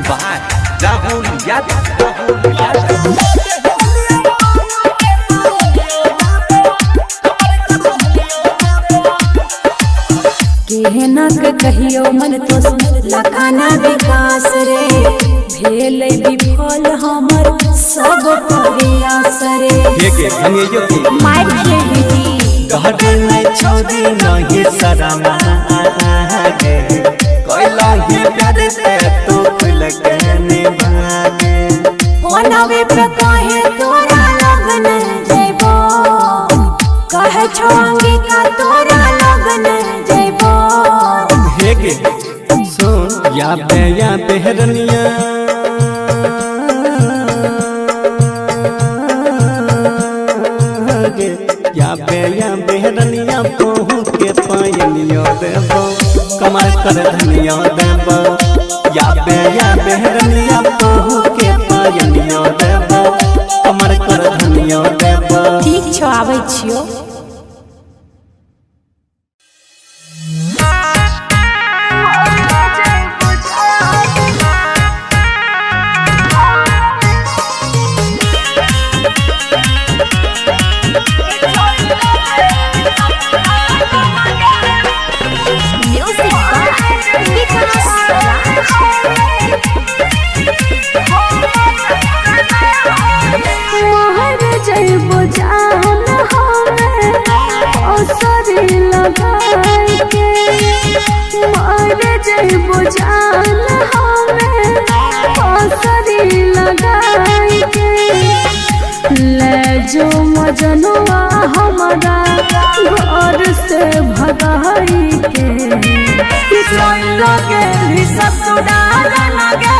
by Rahul Yadav. केहना के कहियो मन तो लखाना विकास रे भेल विफल हमर सब प्रयास रे माइक खेली घर में छोड़ी नहीं शरमा गे कोइला ही प्यार से तू खुल के निभागे ओनावे पे कहे तोरा लगन जइबो कहे छोंगी का तोरा लगन जइबो हेगे सुन या बेहरनिया या बेहरनिया पहू के पायनियो देबो कमर कर धनिया देबो या बेहरनिया पहू के पायनियो देबो कमर कर धनिया देबो। ठीक छ आबै छियो। जो मजनुआ हमारा घर से भगाई के लगे ससुराल लगे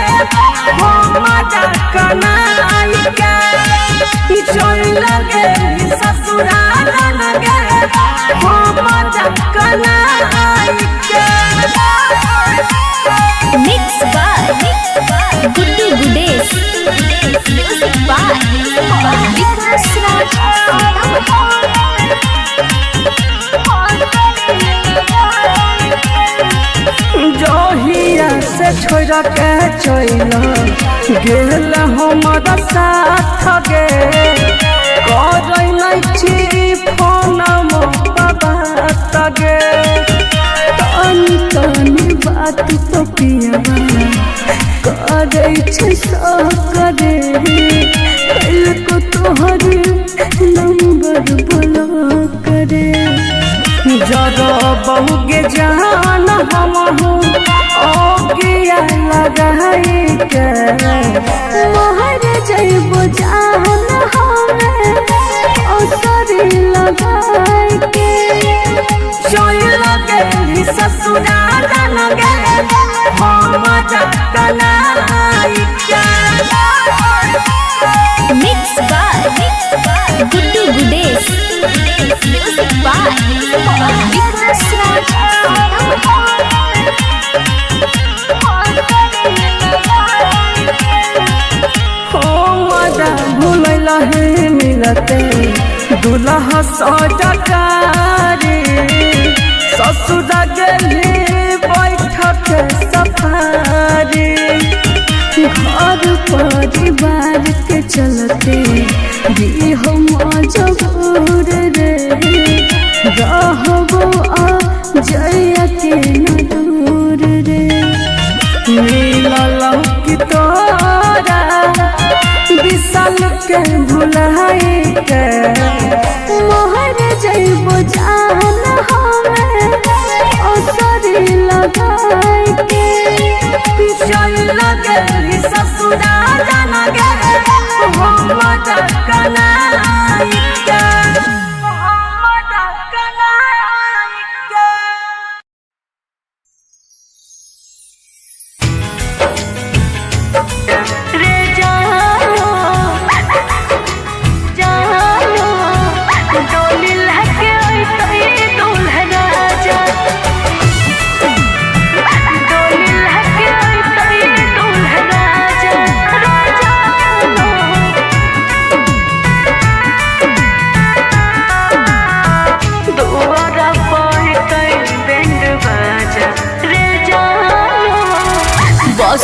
हमारा कनाई के लगे ससुराल लगे हमारा कनाई के। Mix by Guddu Gudesh music by Vikas Raj. जोहिया से छोड़ के चल गेल हमारा साथ गे कर फोन बाबा तगे तनी तनी बात तो पिया करे करे को तोहर नंबर बोला करे जरा बहुगे जान हम लगाई के मोहर जइबो जान हमें असरी लगाई के लगे ससुराल लगे हम कनाई के। Mix by Guddu Gudesh music by Vikas Raj. भूल मिलते दुल्हा सजकारी ससुर गली बैठक सफारी घर परिवार के चलते भी हम जबूर रे रहबो जया के न दूर रे मिलल की तोरा विशाल के भुलाई के मोहर जइबो जान हमें असरी लगाई के लगे ससुराल लगे हमारा कनाई के।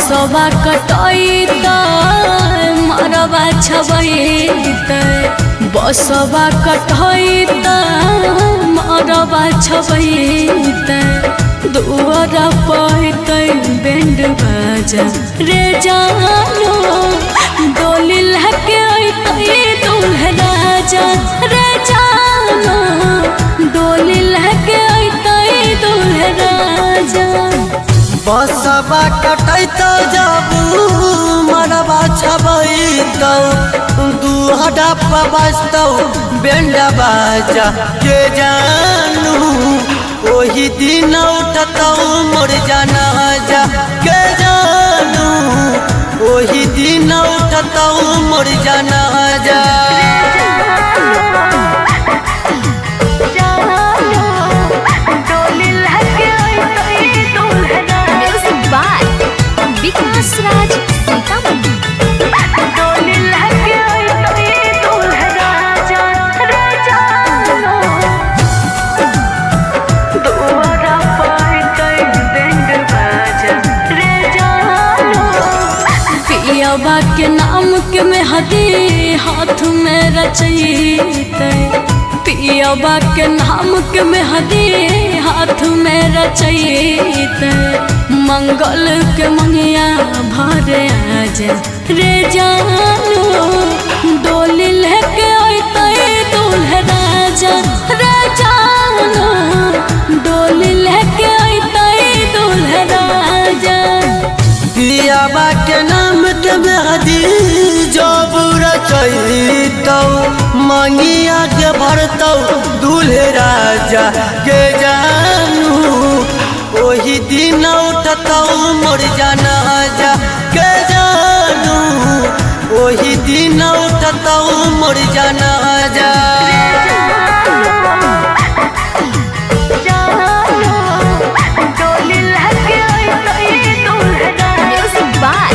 बसवा कटैत मरवा छबैत बसवा कटैत मरवा छबैत दुआरा पैत बैंड बाजा रे जानो डोली लहके अइतै दूल्हा राजा रे जानो डोली लहके अइतै दूल्हा राजा। बसवा कटैत जाबू मरवा छबैत दुहरा पबस्तौ बैंड बाजा के जानू ओही दिन उठतौ मोर जनाजा के जानू ओही दिन उठतौ मोर जनाजा। म्यूजिक बाय विकास राज सीतामढ़ी। पियवा के नाम के मेहदी हाथ में रचैते पियवा के नाम के मेहदी हाथ में रचैते मंगल के मंगिया भरे आजा रे जानो डोली लेके अइतै दूल्हा राजा रे जानो डोली लेके अइतै दूल्हा राजा। पियवा के नाम के मेहदी जब रचैतौ मंगिया के भरतौ दूल्हे राजा के जानू ओही दिन उठतौ मोर जनाजा के जानू ओही दिन उठतौ मोर जनाजा। म्यूजिक बाय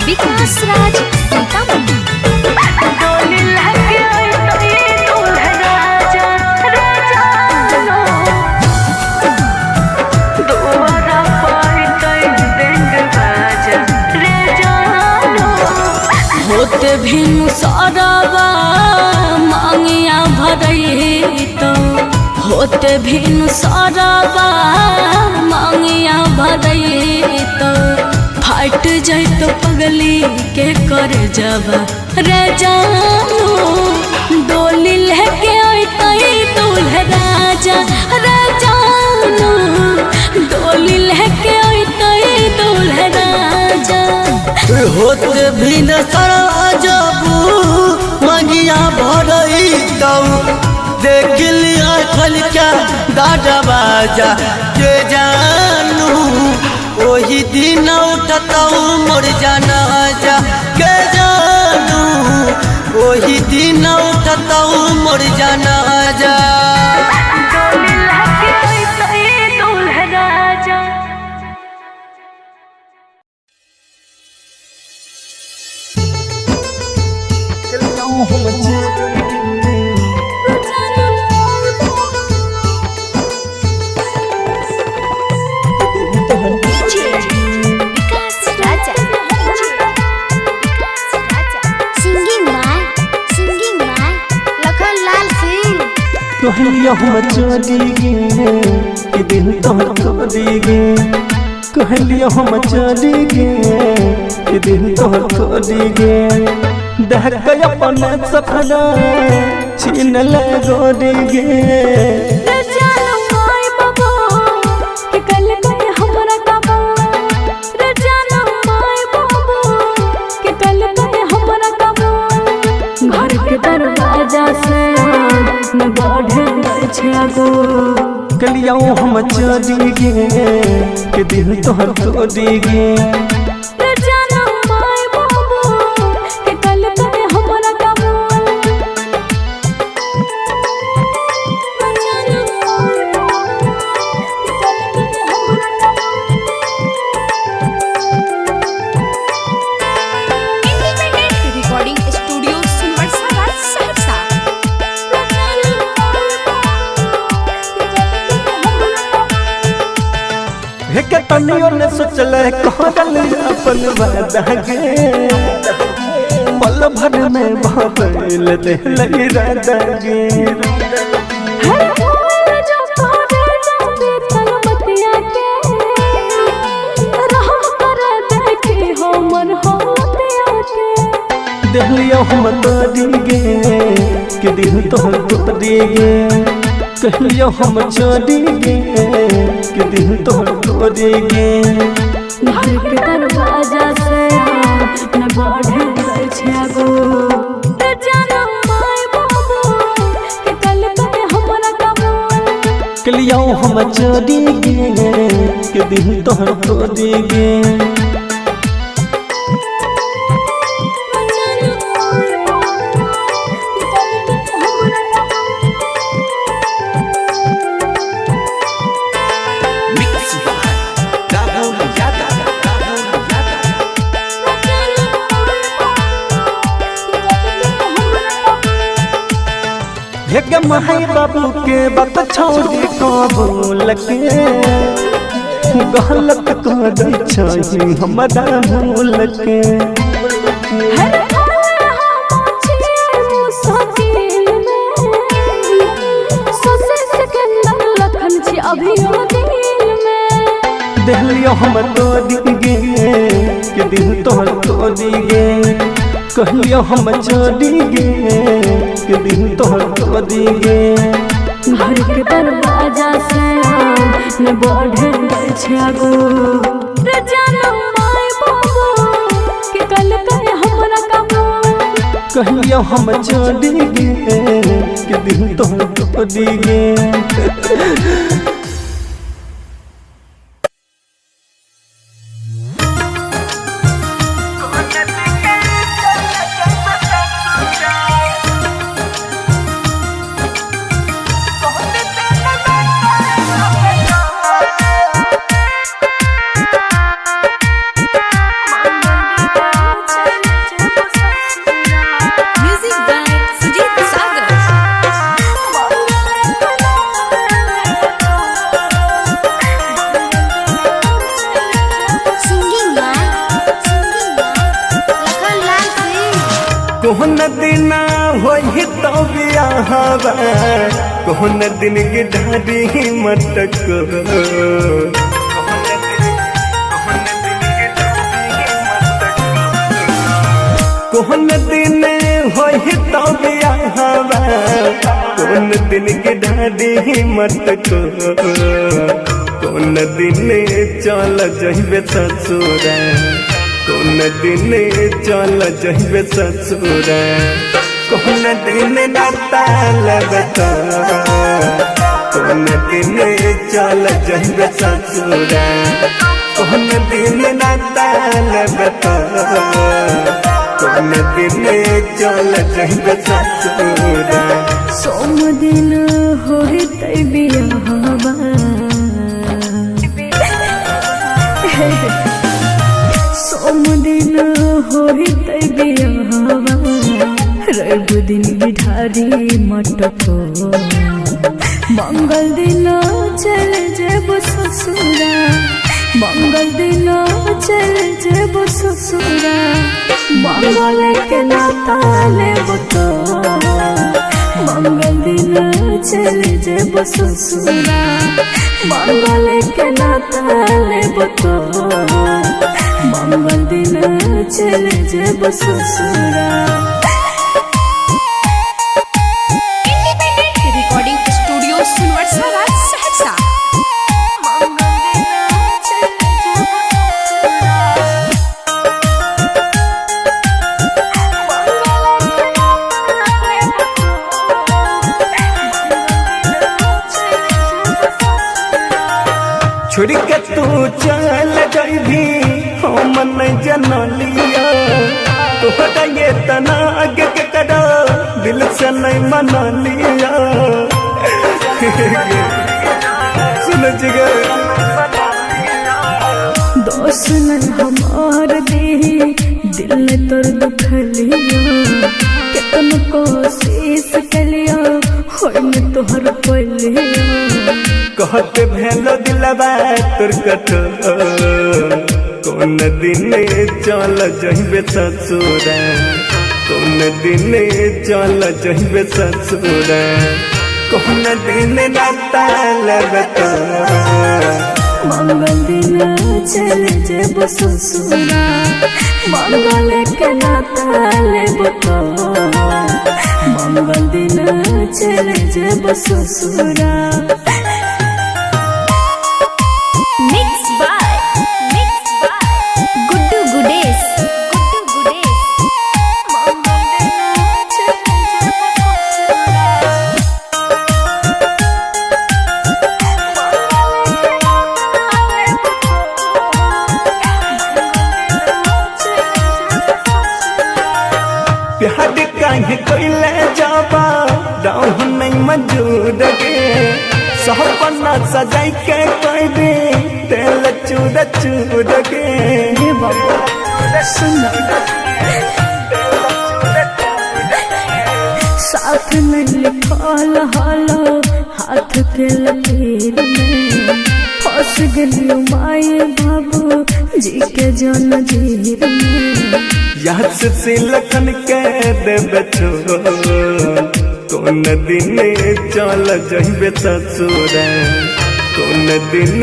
विकास राज सीतामढ़ी। होते भिनु सरवा मांगिया भरैत होते भिनु सरवा मांगिया भरैत फाट जैत पगली के कर जबा रे जानो डोली लेके अइतै दूल्हा राजा रे जानो डोली लेके अइतै दूल्हा राजा। होते भिन सरा जाबू मंगिया भरैतौ देख लिया खलका गाड़ा बाजा के जानू ओही दिन उठतौ मोर जनाजा के जानू ओही दिन उठतौ मोर जनाजा। विकास राजा सिंगिंग माय लखन लाल सिंह। कहलिया हम चली गे कि दिल तोहर खोली गे कहलिया हम चली गे कि दिल तोहर खोली गे देख के अपन सपना छीन ले गोरी गे। कलिया हम चली गे कि दिल तोहर खोली गे। तन कलियों ने सोचल कहल अपन वादा गे पल भर में बदल दिल राधा गे हर मोर जो तोरे जाबे तलबतिया के रहम कर देखे हो मन होतिया के दिलियो हम तोड़ी गे कि दिल तोहर तोड़ी गे कहलियो हम छोड़ी गे कि दिल तोहर तोड़ी गे घर के दरवाजा से न बढ़े गई छे गो ते जानो माय बाबू कि कल करे हमरा कबूल कहलियो हम छोड़ी गे कि दिल तोहर तोड़ी गे हेगे माई बाबू के बात छोड़ी कबूल के गलत कर दै छै हमरा भूल के हर मोर हम छिए मुसाकिल में सोसे सिकंदर लखन छी अभियो दिल में दिलियो हम तोड़ी गे कि दिल तोहर तोड़ी गे कहलियो हम छोड़ी गे कि दिल तोहर तोड़ी गे घर के दरवाजा से न बढ़े गई छे गो रे जानो माय बाबू कि कल करे हमरा कबूल कहलियो हम छोड़ी गे कि दिल तोहर तोड़ी गे Music by Sujit Sagar. Singing by Lakhan Lal Singh. कोहन दिन होई तो बियाहवा कोहन दिन की ढाडी मटक कोहन दिन होई तो बियाहवा कोहन दिन की ढाडी मटक कोन दिन चल जइबे ससुरा कोन दिन चल जइबे ससुरा कोन दिन नाता लगता कोन दिन चल जइबे ससुरा कोन दिन नाता लगता कोन दिन चल जइबे ससुरा सोम दिन होई तै बियाहवा सोम दिन होई तै बियाहवा रवि दिन बिठारी मटको मंगल दिन चल जेब ससुरा मंगल दिन चल जेब ससुरा मंगल के नाता लेब तो मंगल दिन चल जेब ससुरा मंगल के नाता लेब तो मंगल दिन चल जेब ससुरा Independent Recording Studio Sunwarsara Sahsa. छोड़ के तू चल जाइबी हम नहीं जनलिया तोहरा ये तना आगे के करा दिल से नहीं मना लिया सुन जिगर दोस्त न हमार दे दिल ने तोर दुखलिया कितन कोशिश कलिया होय में तोहर पलिया कहते भेलो दिलवा तोर कठोर कौन दिन चल जहिबे ससुरा कौन दिन चल जहिबे ससुरा कौन दिन नाता लगता मंगल दिन चल जेब ससुरा मंगल के नाता लेब तो मंगल दिन चल जेब ससुरा मिक्स बाय गुड्डू गुडेश प्यार काहे कोइले जाबा दाऊ नहीं मंजूर गे सपना सजाई के कोई दे तेल चूर चूर गे हे बाबा सुन साथ में लिखल हलो हाथ के लकीर में फंस गलियो माए बाबू जी के जन जीर में याद से लखन के देबे छोड़ कौन दिन चल जहिबे ससुरा कौन दिन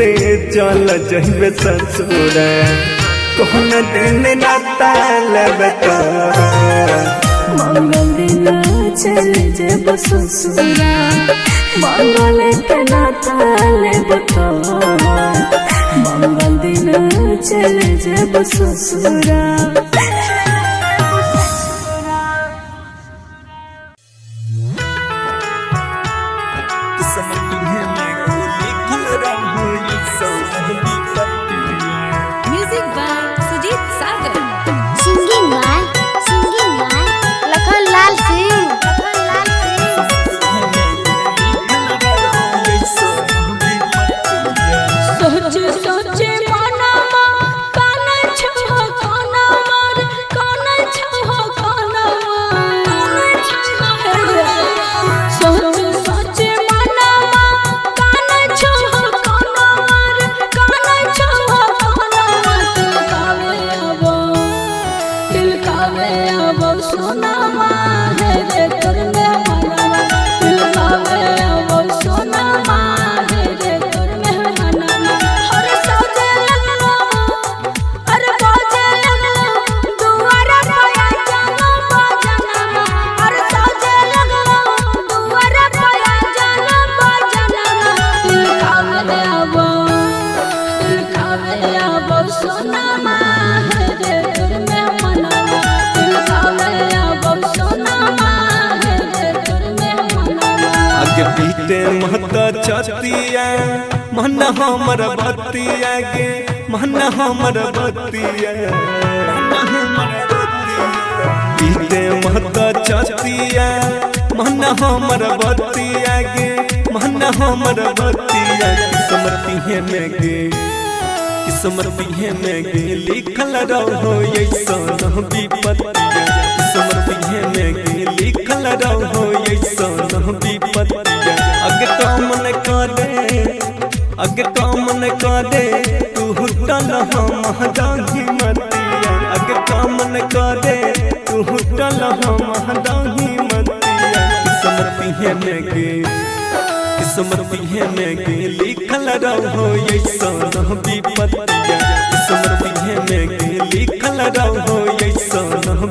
चल जहिबे ससुरा कौन दिन नाता लेबे तो मंगल दिन चल जेब ससुरा मंगल के नाता लेब तो मंगल दिन चल जेब ससुरा music by Sujeet Sagar singing by Lakhan Lal Singh सोचे सोचे मनमा काना छह काना मार काना छह काना सोचे सोचे मनमा काना छह काना मार काना छह काना दिल कावे अब सोना माँ है रे करने मना दिल कावे अब सोना माँ है रे करने मना हर सजे लगलो अरे बाजे लगलो दुआरा पाया जानो बाजना हर सजे लगलो दुआरा पाया जानो बाजना दिल कावे अब सोना माँ है रे करने मना दिल कावे अब सोना माँ है रे करने मना आगे पीते महता छतिया मन हमर बतिया गे मन हमर बतिया पीते महता छतिया मन हमर बतिया गे मन हमर बतिया किस्मती है में गे किस्मती है में गे लिखल रहो ऐसा विपत्तिया किस्मती है में गे लिखल रहो ऐसा विपत्तिया अग काम न करे तू हुटल हम दाही मतिया अग काम न करे तू हुटल हम दाही मतिया किस्मती है में गे किस्मती है में गे लिखल रहो ऐसा विपत्तिया किस्मती है में गे लिखल रहो ऐसा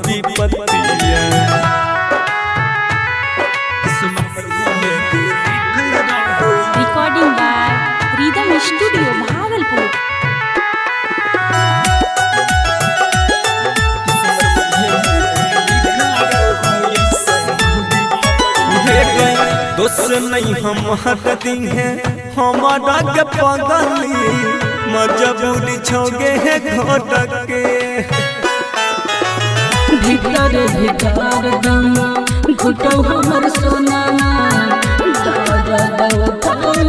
विपत्तिया recording by rhythm studio Bhagalpur दोस्त नहीं हम हटती हैं हमारा के पगली मजबूरी छोगे है घोटक के भीतर भीतर दम घुटो हमर सोना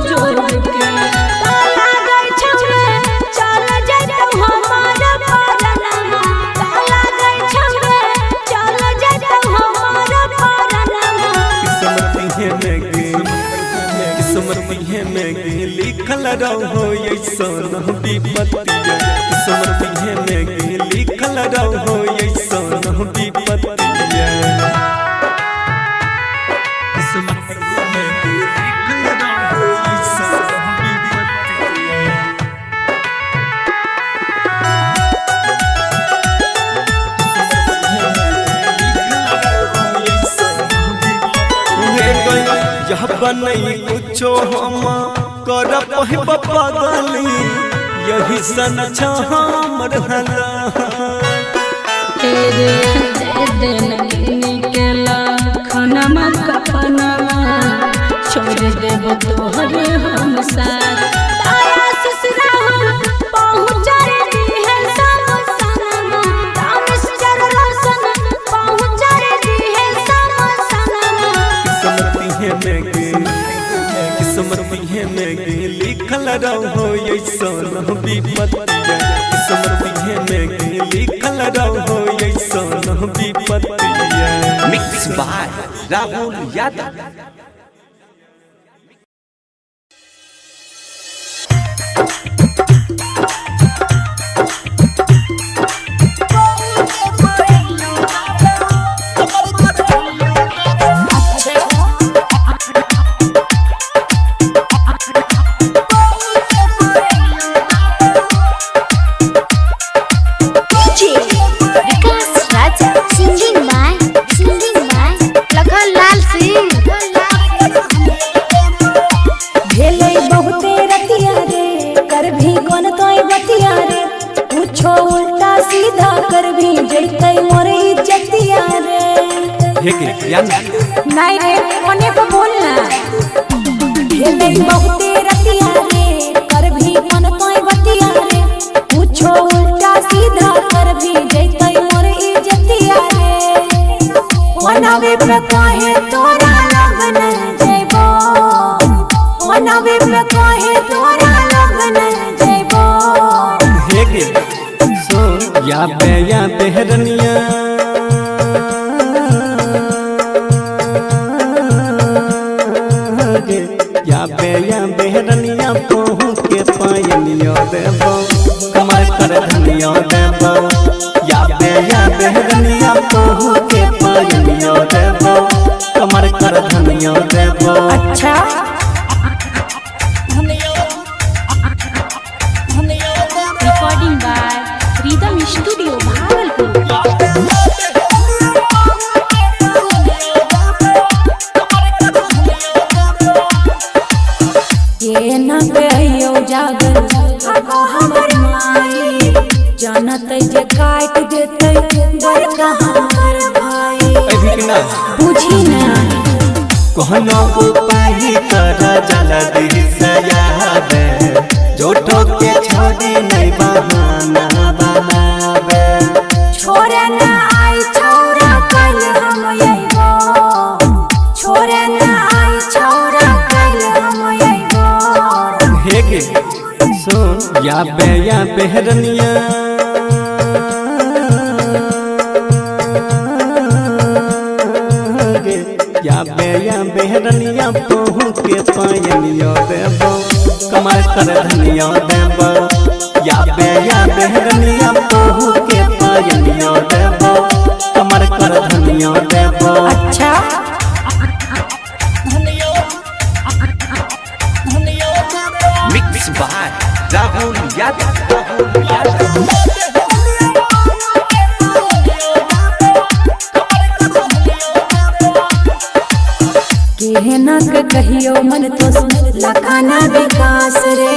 जोर के ताला गई छौरे चल जइतो हमारा परनमा ताला गई छौरे चल जइतो हमारा परनमा किस्मती है में गे किस्मती है में गे रहो ऐसन विपत्तिया किस्मत है में लिखल रहो ऐसन विपत्तिया किस्मत है में लिखल रहो ऐसन विपत्तिया यह बनई कुछो हम कर पागली यही सन हमर हला तेरे दिन निकला खनमा कपनमा छोड़ देब तोहरे हम साथ तारा ससुरा हम पहुँच रे है सब सनमा तामस जर रोशन पहुँच रे है सब सनमा किस्मत है में लिखल रहो ऐसन विपत्तिया किस्मत है में लिखल रहो ऐसन विपत्तिया मिक्स बाय राहुल यादव। नहीं रे कोने को बोलना भेलै बहुते रतिया रे कर भी मन तोय बतिया रे पूछो उल्टा सीधा कर भी जैतै मोर इज्जतिया रे मनावे पे काहे तोरा लगन जइबो मनावे पे काहे तोरा लगन जइबो हे गे सो या बेहरनिया या बेहरनिया पहू के पायनिया देबो कमर कर धनिया देबो या बेहरनिया पहू के पायनिया देबो कमर कर धनिया देबो अच्छा recording by rhythm studio Bhagalpur. ये न कहियो जागल आगो हमर माई जानत जे काट देतै बड़का हमर भाई अभी कि ना बुझी ना कहनो उपाय कर जल्दी से याद जोटो के छोड़ी नहीं बहाना बनावे छोरे ना आई छोरा कल हम अइबो छोरे ना आई छोरा कल हम अइबो हे गे सुन या बेहरनिया या बेहरनिया पहू के पायनिया देबो कमर कर धनिया देबो या बेहरनिया पहू के पायनिया देबो कमर कर धनिया देबो अच्छा मिक्स बाय राहुल यादव। केहना के कहियो मन तो लखाना विकास रे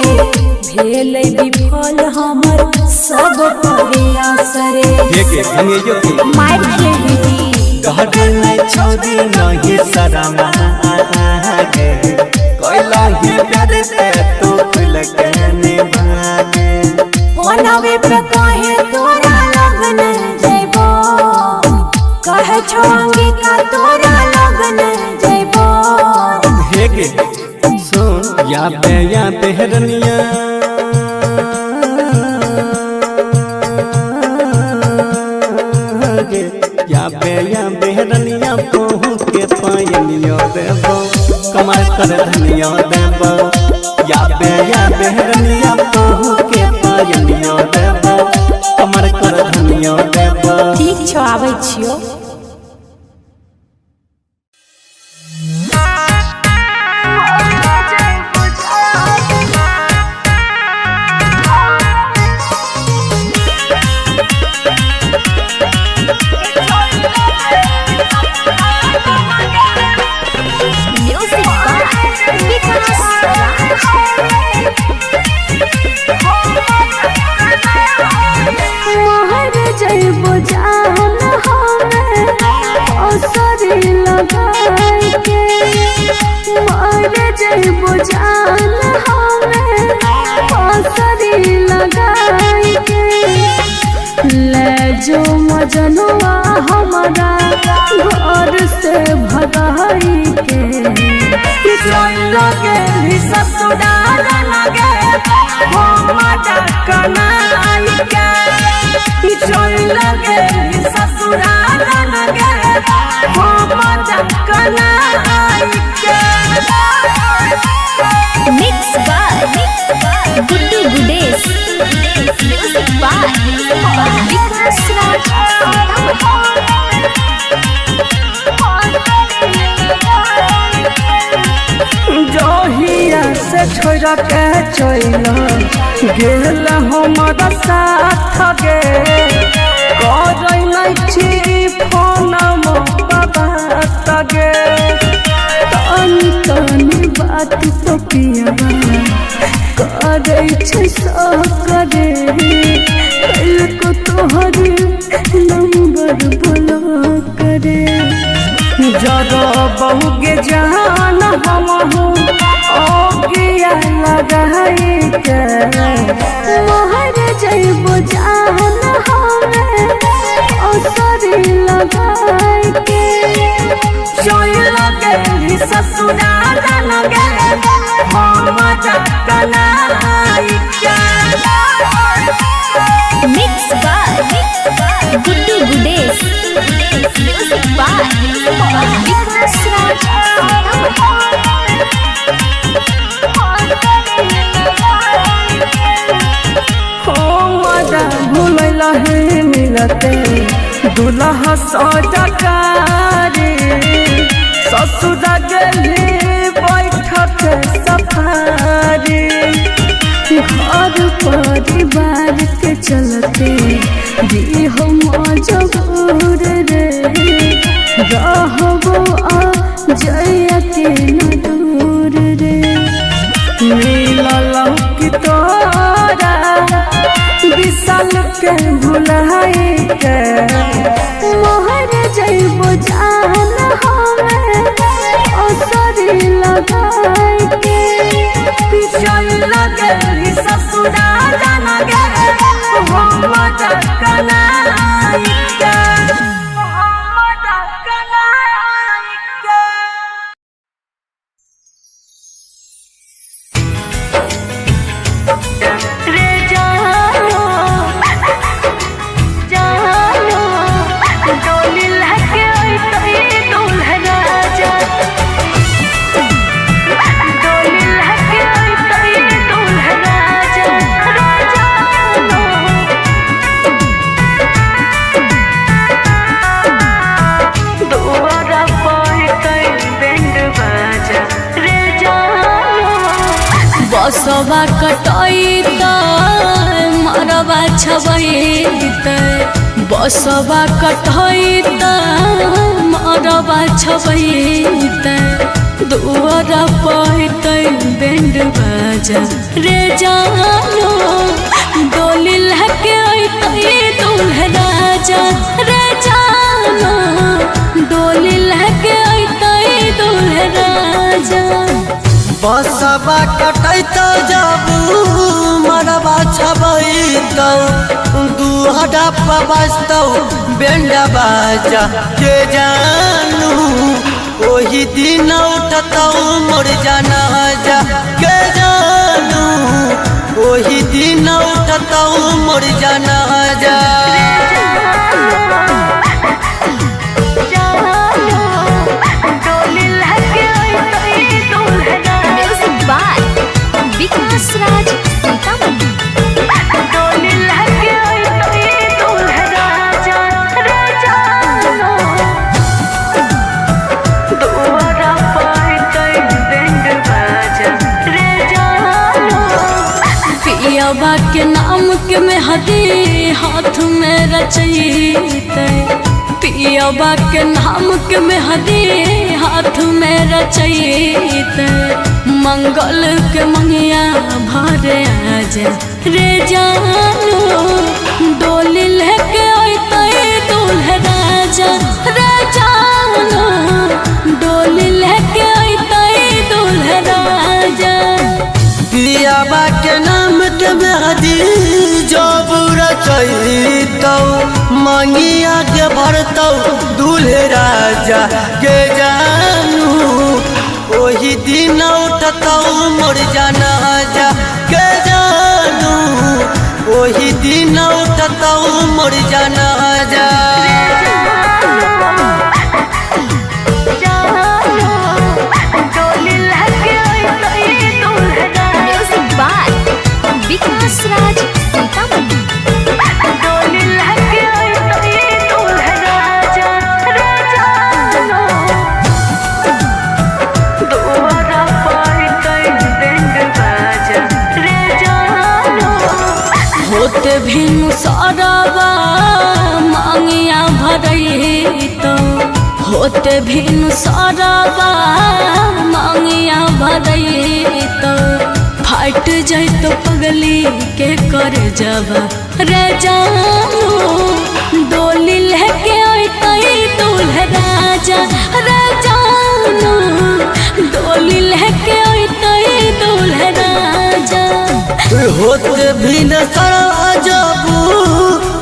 भेलै विफल हमर सब प्रयास रे हे गे हमेयो के माइक खेली गहर नहीं छोड़ी नहीं शरमा आगे कोइला ही प्यार से तू खुल के निभागे मनावे पे काहे तोरा लगन जइबो कहे छोंगी का तोरा लगन जइबो हे गे सुन या बेहरनिया या बेहरनिया पहू के पायनिया देबो कमर कर धनिया देबो या बेहरनिया तोहू के पायलियो देबो कमर कर धनियो देबो। ठीक छौ आबै छियो। जो मजनुआ हमारा घर से भगाई के लगे ससुराल लगे हमारा कनाई के लगे ससुराल लगे हमारा कनाई के। Mix by Guddu Gudesh music by Vikas Raj. जहिया से छोड़ के चला गेल हमारा साथ गे कर नहीं फोन बाबा तगे तनी तनी बात तो पियाबा करे छै करे कल को तोहर नंबर ब्लॉक करे। जरा बहुगे जान हम ओगिया लगाई के मोहर जइबो जान हमें असरी लगाई के लगे ससुराल लगे हम कनाई के। Mix by Guddu Gudesh music by Vikas Raj. भूल है मिलते दुल्हा सजकारी ससुर गली बैठक सफारी घर परिवार के चलते दी हम मजबूर रे रहबो आ जया के न दूर रे। मिलल की तोरा विशाल के भुलाई के मोहर जइबो जान हमें असरी लगाई के लगे ससुराल लगे हम कनाई के। बसवा कटैत मरवा छबैत बसवा कटैत मरवा छबैत दुआर पैत बैंड बाजा रे जानो डोली लहके अइतै दूल्हा राजा रे जानो डोली लहके अइतै दूल्हा राजा। बसवा कटैत जाबू मरवा छबैत दुहरा पबस्तौ बैंड बाजा के जानू ओही दिन उठतौ मोर जनाजा के जानू ओही दिन उठतौ मोर जनाजा। म्यूजिक बाय के मेहदी हाथ में रचैते पियाबा के नाम के मेहदी हाथ में रचैते मंगल के मंगिया भरे आजा रे जानू डोली लेके अइते दूल्हे राजा रे जानू डोली लेके अइते दूल्हे राजा। पियाबा के नाम के मेहदी जब रचैतौ मंगिया के भरतौ दूल्हे राजा के जानू ओही दिन उठतौ मोर जनाजा के जानू ओही दिन उठतौ मोर जनाजा। म्यूजिक बाय विकास राज सीतामढ़ी। होते भिनु सरवा मांगिया भरैतो होते भिनु सरवा मांगिया भरैतो फाट जैतो पगली के कर जबा रे जानू डोली लेके अइते दूल्हे राजा रे जानू डोली लेके अइते दूल्हे राजा। होते भी न जबू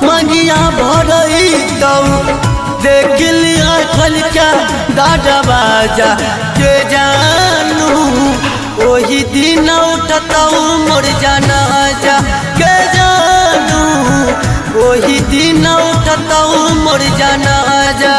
मंगिया भरैतौ देख लिया खलका दादा बाजा के जानू ओही दिन उठतौ मोर जनाजा के जानू ओही दिन उठतौ मोर जनाजा।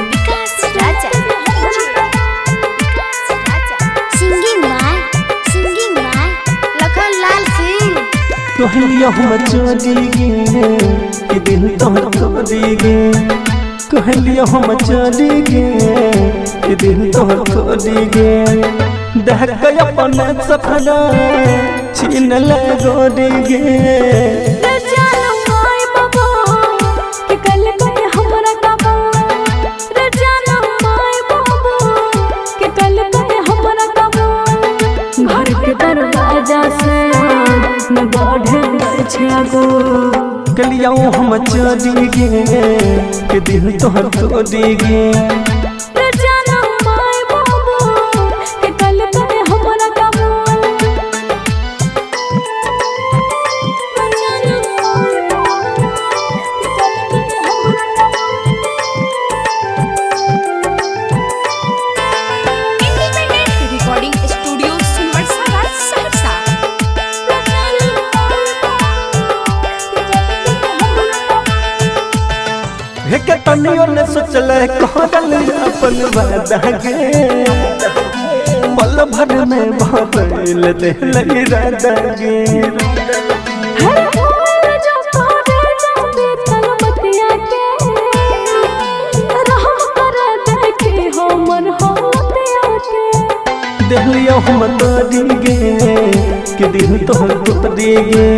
विकास राजा सिंगिंग बाय लखन लाल सिंह। कहलियो हम चली गे कि दिल तोहर खोदी गे कहलियो हम चली गे कि दिल तोहर खोदी गे देख के अपन सपना छीन ले गोदी गे। दरवाजा से न बढ़े छागो कलियो हम चली गे कि दिल तोहर खोदी गे। जाना माय बाबू के कल करे हमरा काबू जाना माय बाबू के कल करे हमरा काबू। Independent recording studio Sonbarsa Saharsa. के तनियो ने सोचले कहल अपन वादा गे पल भर में बदल दे लगी राधा गे। जो करे जाबे तलबतिया के रहम कर देखे हो मन होतिया के देखलियो हम तोरी गे कि दिल तोहर खोदी गे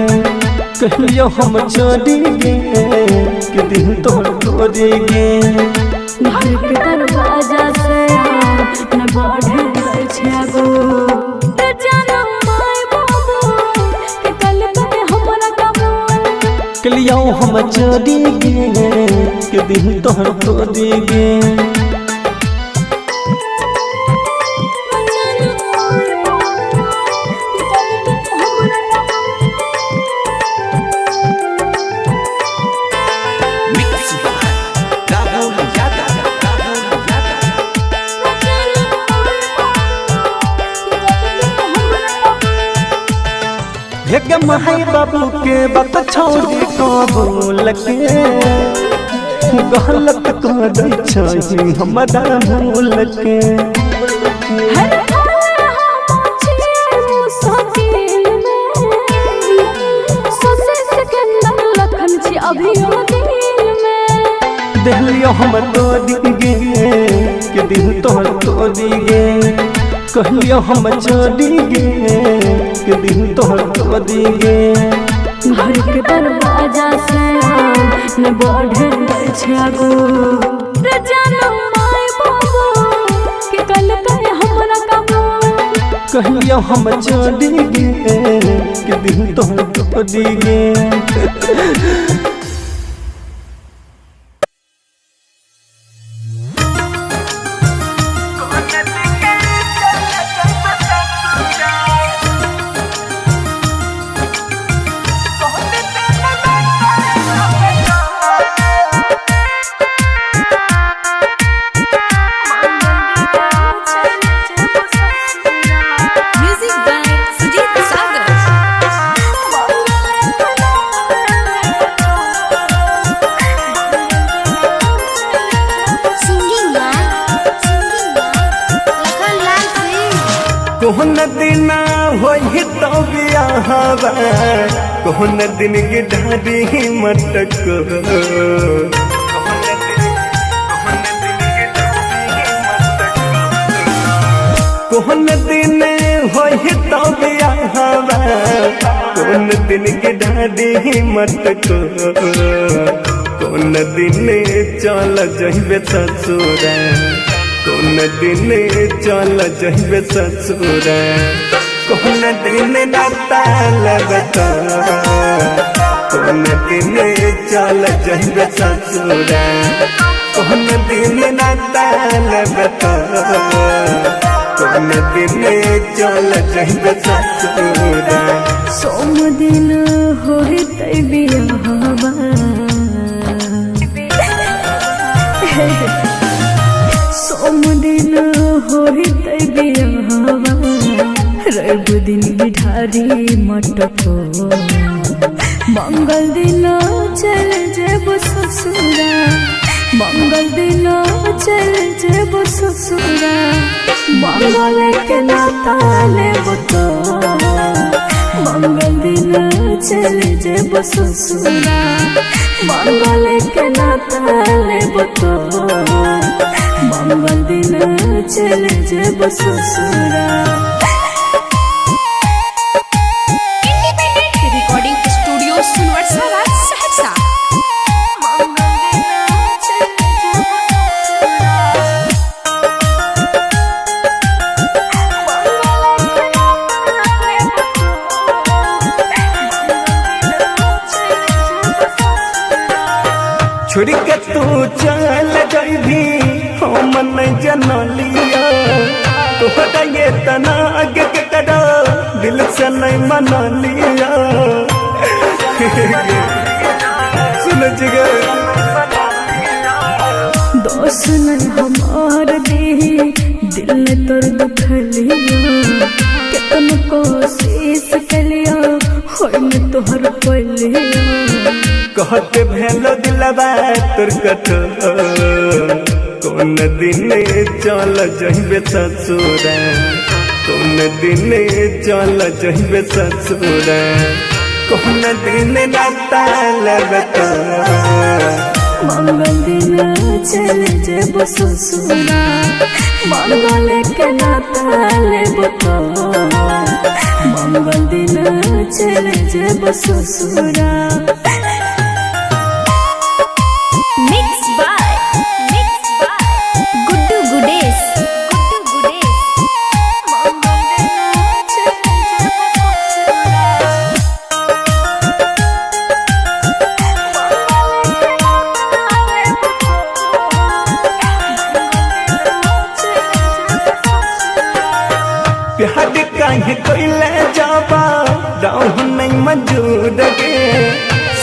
कहलियो हम चली गे कि दिल तोहर खोदी गे। घर के दरवाजा से न बढ़े छागो जाना माय बाबू के कल करे हमरा काबू। कलियो हम चली गे कि दिल तोहर खोदी गे। मिक्स बाय राहुल यादव हेगे माई बाबू के बात छोड़ी कबूल के गलत कर दै छै हमरा भूल के। हर दिलियो हम तोड़ी गे कि दिल तोहर तोड़ी गे कहलियो हम चोरी गे कि दिल तोहर तोड़ी गे घर के दरवाजा से न बढ़े छै आगो रे जानू माय बाबू कि कल कहे हमरा काबू कहलियो हम चोरी गे कि दिल तोहर तोड़ी गे music by Sujeet Sagar. Singing by Lakhan Lal Singh. कोहन दिन होई तो बियाहवा कोहन दिन की ढारी मटक कोहन दिन होई तो बियाहवा कोहन दिन की ढारी मटक कोन दिन चल जइबे ससुरा कोन दिन चल जइबे ससुरा कोन दिन नाता लगता कोन दिन चल जइबे ससुरा कोन दिन नाता लगता कोन दिन चल जइबे ससुरा सोम दिन होई तै बियाहवा सोम दिन होई तै बियाहवा रवि दिन बिठारी मटको मंगल दिन चल जेब ससुरा मंगल दिन चल जेब ससुरा मंगल के नाता लेब तो मंगल दिन चल जेब ससुरा मंगल के नाता लेब तो मंगल दिन चल जेब ससुरा। Recording studio Sonbarsa Saharsa. छोड़ के तू चल जाइबी हम नहीं जनलिया तोहरा ये तना आगे के करा दिल से नहीं मनलिया सुन जिगर दोस्त न हमार दी दिल ने तोर दुखलिया कितन कोशिश कलिया होई न तोहर पलिया कहते भेलो दिलवा तोर कठोर कौन दिन चल जइबे ससुरा कौन दिन चल जइबे ससुरा कौन दिन नाता लगता मंगल दिन चल जेब ससुरा मंगल के नाता लेब तो मंगल दिन चल जेब ससुरा। Mix by Guddu Gudesh. प्यार काहे कोइले जाबा दाऊ नहीं मंजूर गे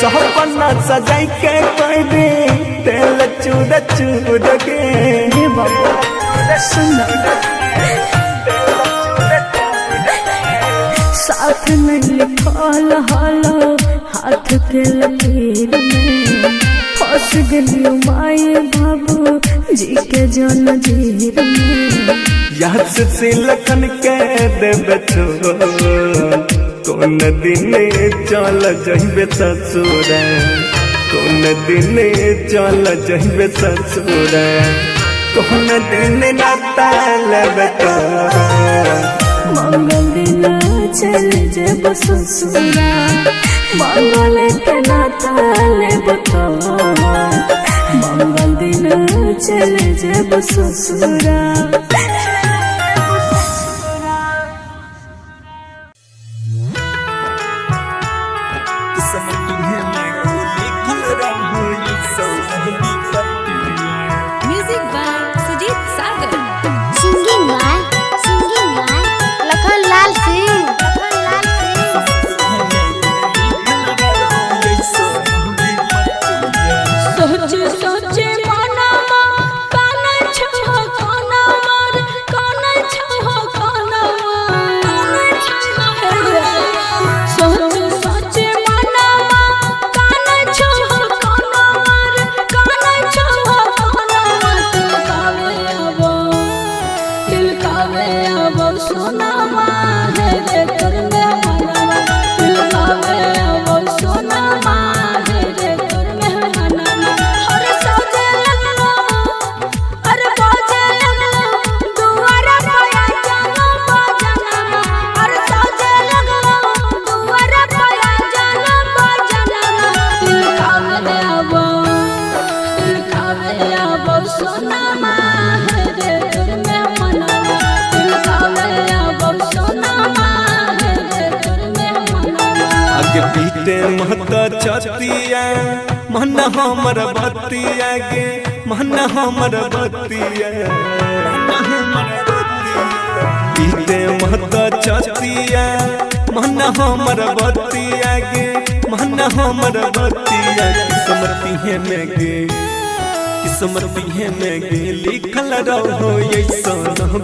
सपना सजाई के कोई दे तेल चूर चूर गे हे बाबा सुन साथ में लिखल हालो हाथ के लकीर में फंस गलियो माए बाबू जी के जन जीर में याद से लखन के देबे कौन दिन चल जइबे ससुरा कौन दिन चल जइबे ससुरा कौन दिन नाता लेबे तोरा मंगल दिन चल जब ससुरा मंगल के नाता लेब तोरा मंगल दिन चल जब ससुरा music by Sujeet Sagar. Singing by Lakhan Lal Singh सोचे सोचे मनमा काना छह काना मार काना छह काना सोचे सोचे मनमा काना छह काना मार काना छह काना दिल कावे अब सोना मार रे कर में मनवा दिल कावे अब सोना मार रे कर में मनवा हर सजे लगलो अरे बाजे लगलो दुआरा पाया जानो बाजना हर सजे लगलो दुआरा पाया जानो बाजना दिल कावे अब सोना मार रे कर में मनवा दिल कावे अब सोना मार रे कर में मनवा आगे पीते महता छतिया मन हमर बतिया गे मन हमर बतिया पीते महता छतिया मन हमर बतिया गे मन हमर बतिया किस्मती है में गे किस्मती है में गे लिखल रहो ऐसा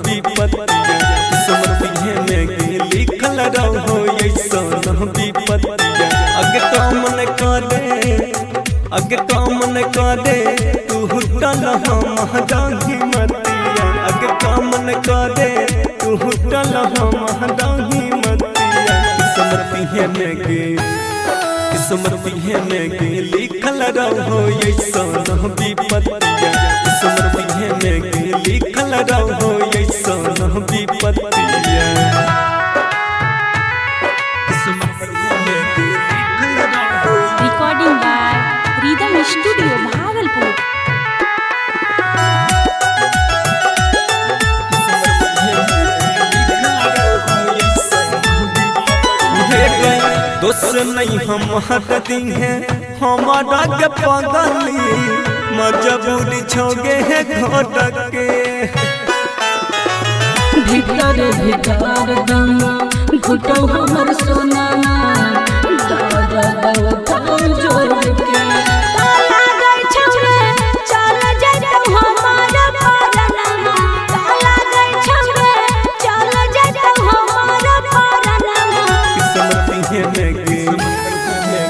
विपत्तिया किस्मती है में गे लिखल रहो ऐसा विपत्तिया अगे कामन करे तू हुटल हम जाही मतिया अगे कामन करे तू हुटल हम जाही मतिया किस्मती है में गे किस्मती है में गे लिखल रहो ऐसा विपत्तिया किस्मती है में गे लिखल रहो ऐसा विपत्तिया recording by rhythm studio Bhagalpur दोस्त नहीं हम हटती हैं हमारा के पगली मजबूरी छोगे है घोटक के भीतर भीतर दम घुटो हमर सोना जोड़ के ताला गई छौरे चल जइतो हमारा परनमा ताला गई छौरे चल जइतो हमारा परनमा किस्मती है में गे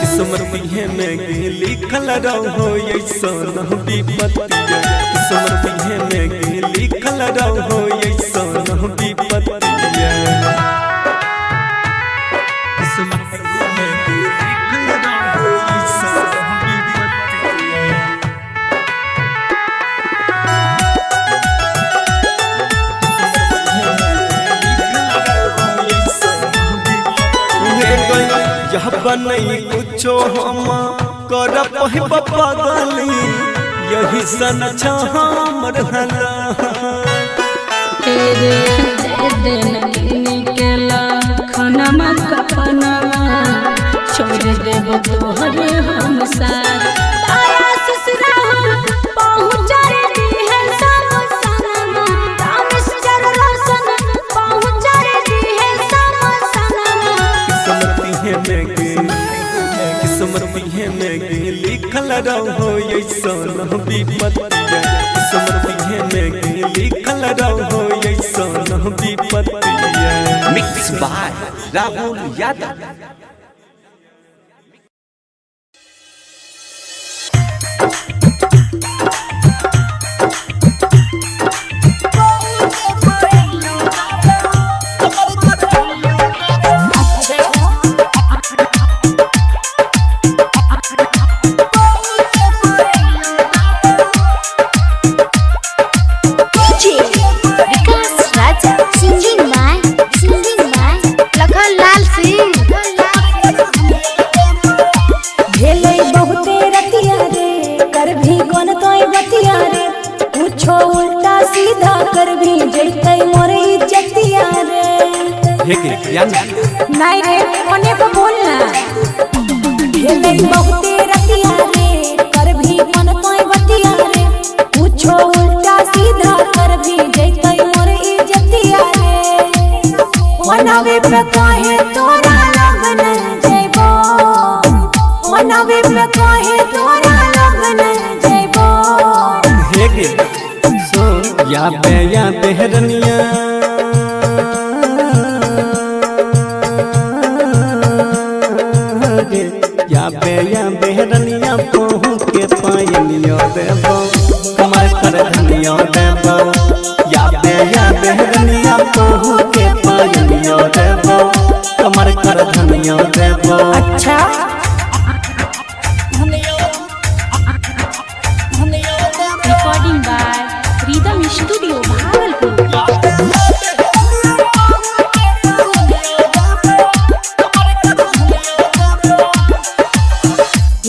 किस्मती है में गे लिखल रहो ऐसा विपत्तिया किस्मती है में गे लिखल रहो ऐसा विपत्तिया किस्मती है में गे लिखल रहो ऐसा विपत्तिया जब नहीं कुछो हम कर पहिब पगली यही सन हमर हला तेरे दे देन केला खाना मत कपनवा छोड़ देब तोहर हम साथ तारा ससुरा पहुँच रे है सब सनमा रामेश्वर रोशन पहुँच रे है सब सनमा किस्मती है में गे किस्मती है में गे लिखल रहो ऐसा विपत्तिया किस्मती है में गे लिखल रहो ऐसा विपत्तिया मिक्स बाय राहुल यादव। या नहीं रे कोने को बोलना खेले बहुते रतिया रे कर भी मन कोई बतिया रे पूछो उल्टा सीधा कर भी जैतै मोर इज्जतिया रे मनवे पे काहे तोरा लगन जइबो मनवे पे काहे तोरा लगन जइबो हे गे सुन या बेहरनिया या बेहरनिया पहू के पायनियो देबो कमर कर धनियो देबो या बेहरनिया पहू के पायनियो देबो कमर कर धनियो देबो। अच्छा recording by rhythm studio Bhagalpur.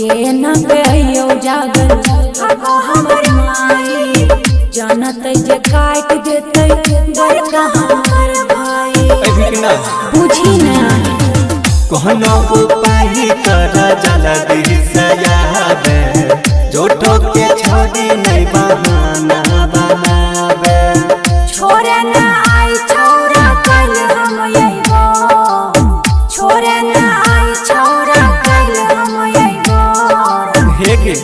ये न कहियो जागल आगो हमर माई जानत जे काट देतै बड़का हमर भाई बुझी ना कहनो उपाय कर जल्दी से याद जोटो के छोड़ी नहीं बहाना बनावे छोरे ना आई छोरा कल हम अइबो छोरे ना आई छोरा कल हम अइबो। हे गे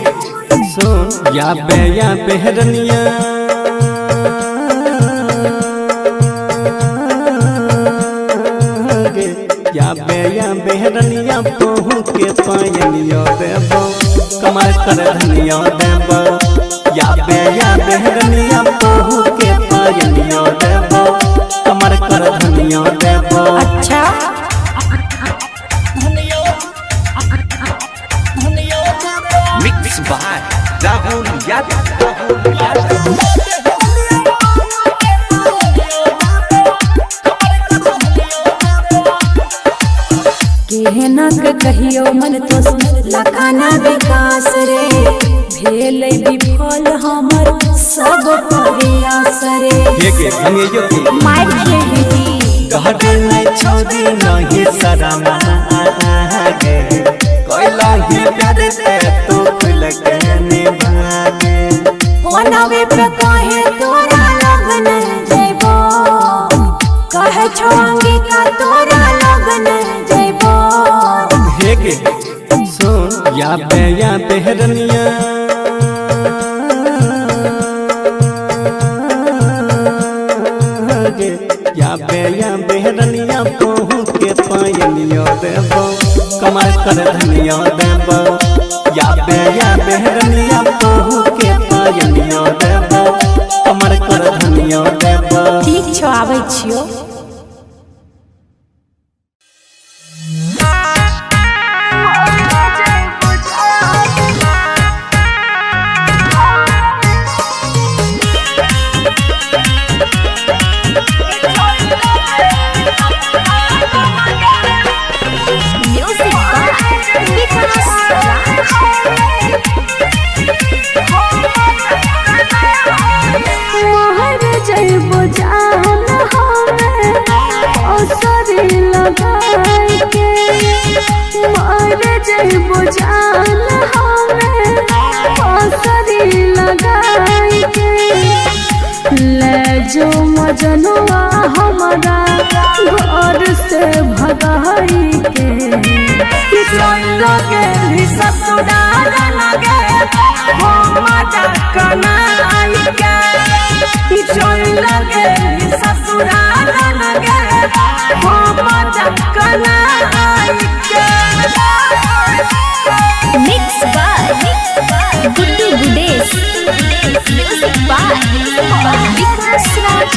सुन या बेहरनिया या बेहरनिया पहू के पायनियो देबो कमर कर धनियो देबो या बेहरनिया पहू के पायनियो देबो कमर कर धनियो देबो। अच्छा मिक्स बाय राहुल यादव केहना के कहियो मन तो लगाना विकास रे भेलै विफल हमर सब प्रयास रे हे गे हमेयो के माइक खेली कहते नहीं छोड़ी नहीं शर्म आगे कोइला ही प्यार से तू खुल के निभागे मनवे पे काहे तोरा लगन जइबो कहे छोंगी का तोरा लगन जइबो। हे गे सुन या बेहरनिया या बेहरनिया पहू के पायनियो देबो कमर कर धनियो देबो या बेहरनिया पहू के पायनियो देबो कमर कर धनियो देबो। ठीक छौ आबै छियो। जो मजनुआ हमारा घर से भगाई के लगे ससुराल लगे कनाई के लगे ससुराल लगे कनाई के। Mix by Guddu Gudesh music by Vikas Raj.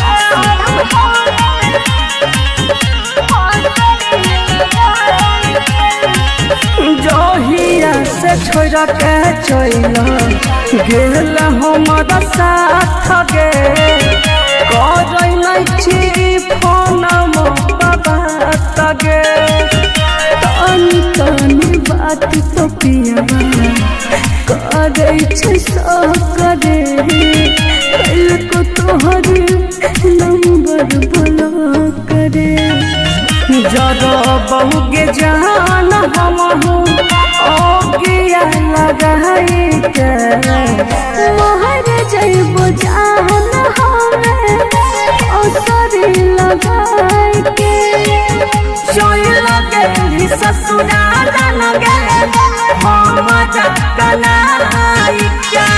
जोहिया से छोड़ के चल गेल हमारा साथ गे कर नहीं फोन बाबा तगे तनी तनी बात तो पियावा करे करे कल को तोहर नंबर ब्लॉक करे जरा बहुगे जान हमहू ओगिया लगाई के मोहर जइबो जान हवे ओसरी लगाई के जोई लगे ही ससुराल लगे हम जकनाई के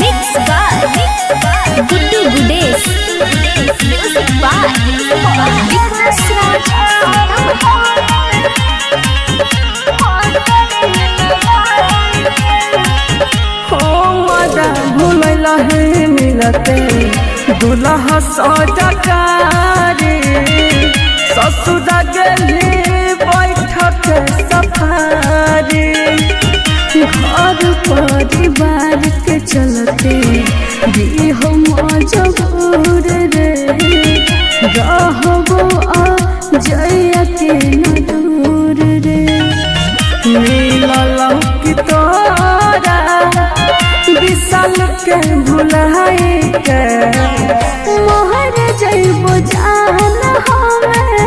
mix by Guddu Gudesh music by Vikas Raj भूल है मिलते दुल्हा सजकारी ससुर गली बैठक सफारी घर परिवार के चलते भी हम मजबूर रे रहबो आ जइया के न दूर रे मिलल की तोरा विशाल के भुलाई के मोहर जइबो जान हवे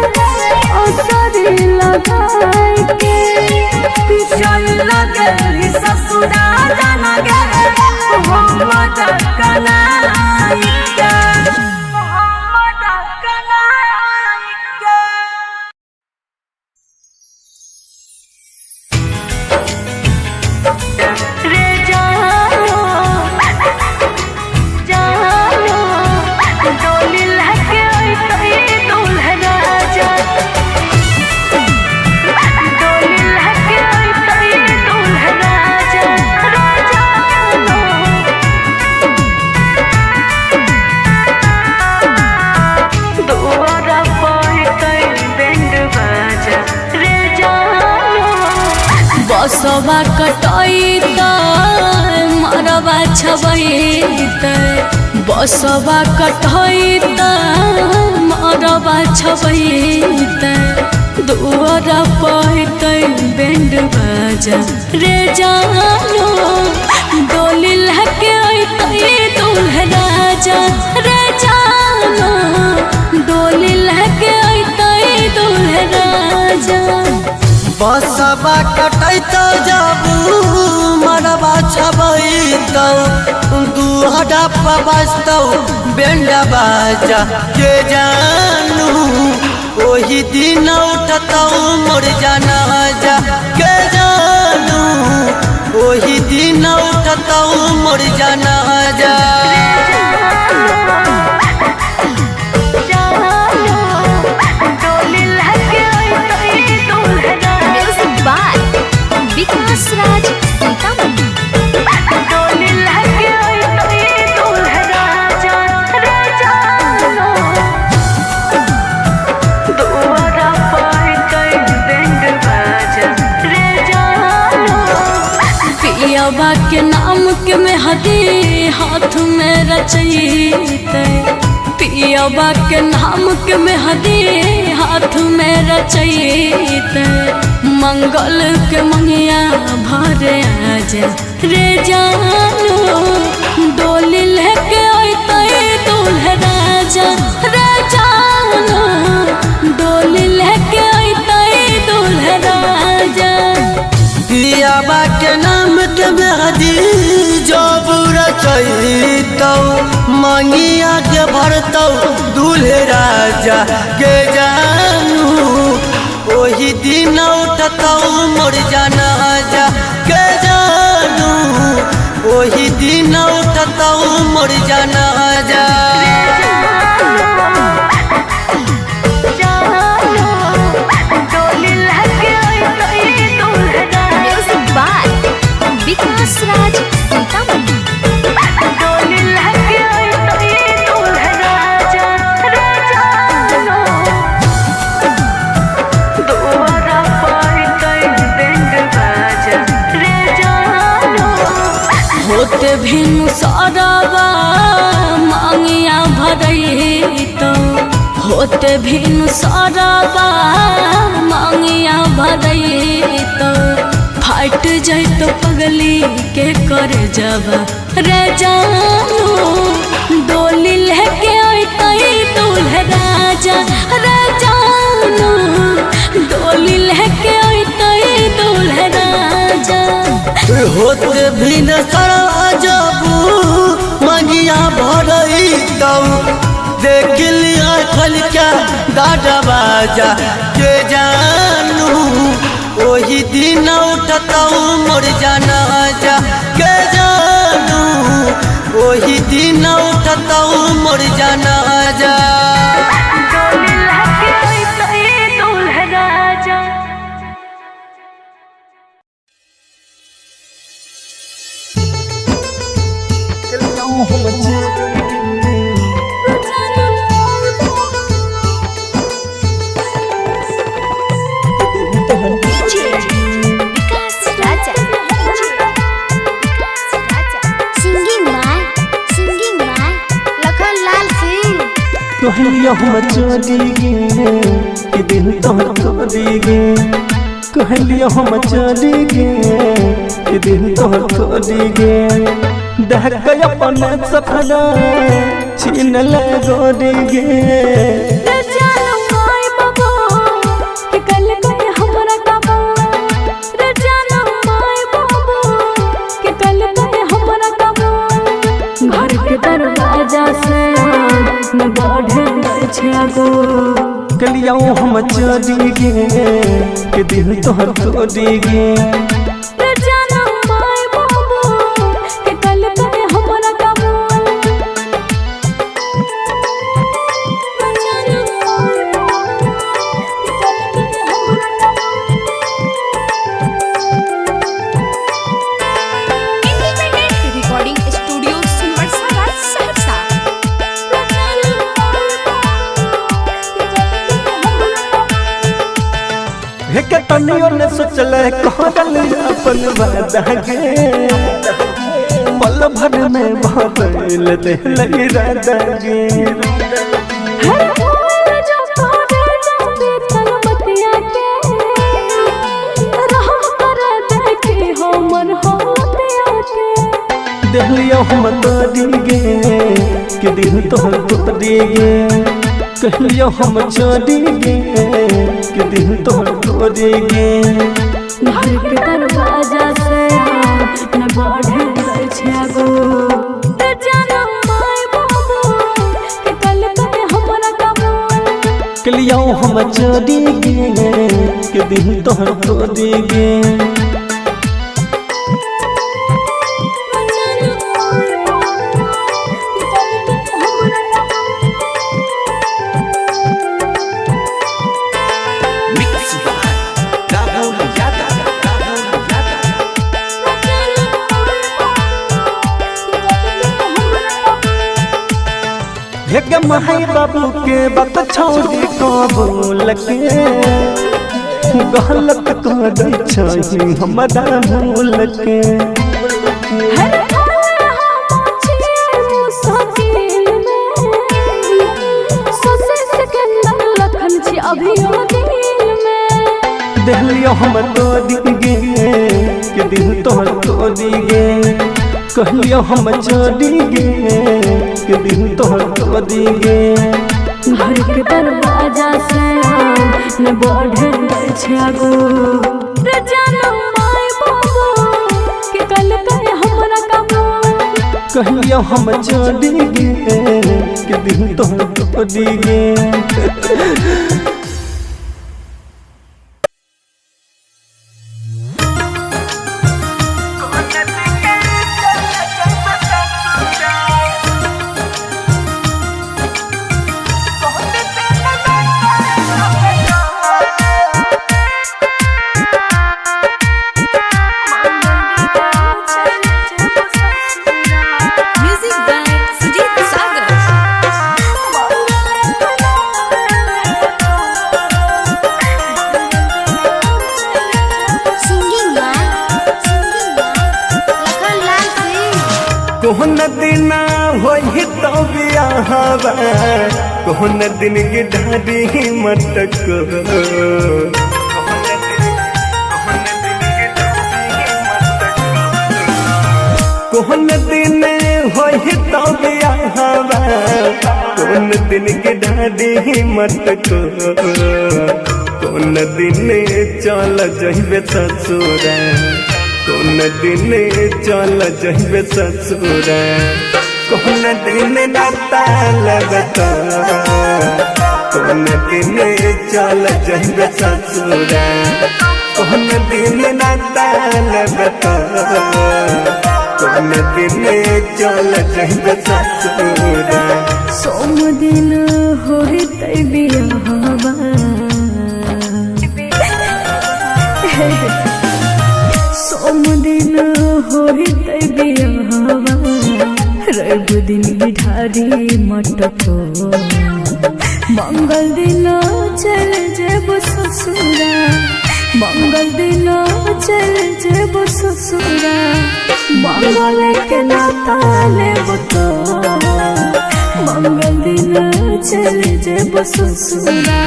ओसरी लगाई के चल लगे ससुराल लगे हम जकनाई के बसवा कटैत मरवा छबैत बसवा कटैत मरवा छबैत दुआर पैत बैंड बाजा रे जानो डोली लहके अइतै दूल्हा राजा रे जानो डोली लहके अइतै दूल्हा राजा बसबा कटैत जाबू मरबा छबैत दुहरा पबस्तौ बेंड बाजा के जानू ओही दिन उठतौ मोर जनाजा के जानू ओही दिन उठतौ मोर जनाजा म्यूजिक बाय विकास राज सीतामढ़ी पियबा के नाम के मेहदी हाथ में रचैते पियबा के नाम के मेहदी हाथ में रचैते मंगल के मंगिया भरे आजा रे जानो डोली लेके अइतै दूल्हा राजा रे जानो डोली लेके अइतै दूल्हा राजा पियाबा के नाम के मेहदी जब रचैतौ मंगिया के भरतौ दूल्हे राजा के जानू ओही दिन उठतौ मोर जनाजा के जानू ओही दिन उठतौ मोर जनाजा म्यूजिक बाय विकास राज सीतामढ़ी होते भिनु सरवा मांगिया भरैतौ होते भिनु सरवा मांगिया भरैतौ फाट जैतो पगली के कर जबा रे जानू डोली लेके अइतै दूल्हा राजा रे होते भी न सरा जबू मंगिया भरई तऊ देख लिया खल क्या दादा बाजा के जानू वही दिन उठताऊ मोर जाना जा के जानू वही दिन उठताऊ मोर जाना जा विकास राजा सिंगिंग माय लखन लाल सिंह कहलिया हम चली गे कि दिल तोहर खोदी गे कहलिया हम चली गे कि दिल तोहर खोदी गे दहक अपन सफला छीन ले गोदी गे दरवाजा से न बढ़े छागो कलिया हम चली गे कि दिल तोहर खोदी गे तनियो ने सोचल कहल अपन वादा गे पल भर में बदल दे राधा गे देहलिया हम तोड़ी गे कि दिल तोहर तोड़ी गे कहलिया हम चली गे कि दिल तोहर तोड़ी गे घर के दरवाजा से न बढ़े छागो कलिया हम चली गे कि दिल तोहर तोड़ी गे माई बाबू के बात छोड़ी कबूल के गलत कर छी हमरा भूल के देहलिया हम तोड़ी गे कि दिल तोहर तोड़ी गे कहलिया हम चली गे कि दिल तोहर तोड़ी गे घर के दरवाजा से न बढ़े छागो कहलिया हम चली गे कि दिल तोहर तोड़ी गे कोहन दिन होई तो बियाहवा कोहन दिन की ढाडी मटक कोहन दिन होई तो बियाहवा कोहन दिन की ढाडी मटक कोहन दिन चल जइबे ससुरा कौन दिन चल जइबे ससुरा कौन दिन नाता लगता कौन दिन चल जइबे ससुरा कौन दिन नाता लगता कौन दिन चल जइबे ससुरा सोम दिन होते बियाहवा सोम दिन होते बियाहवा रवि दिन बिठारी मटको मंगल दिन चल जेब ससुरा मंगल दिन चल जेब ससुरा मंगल के नाता लेब तो मंगल दिन चल जेब ससुरा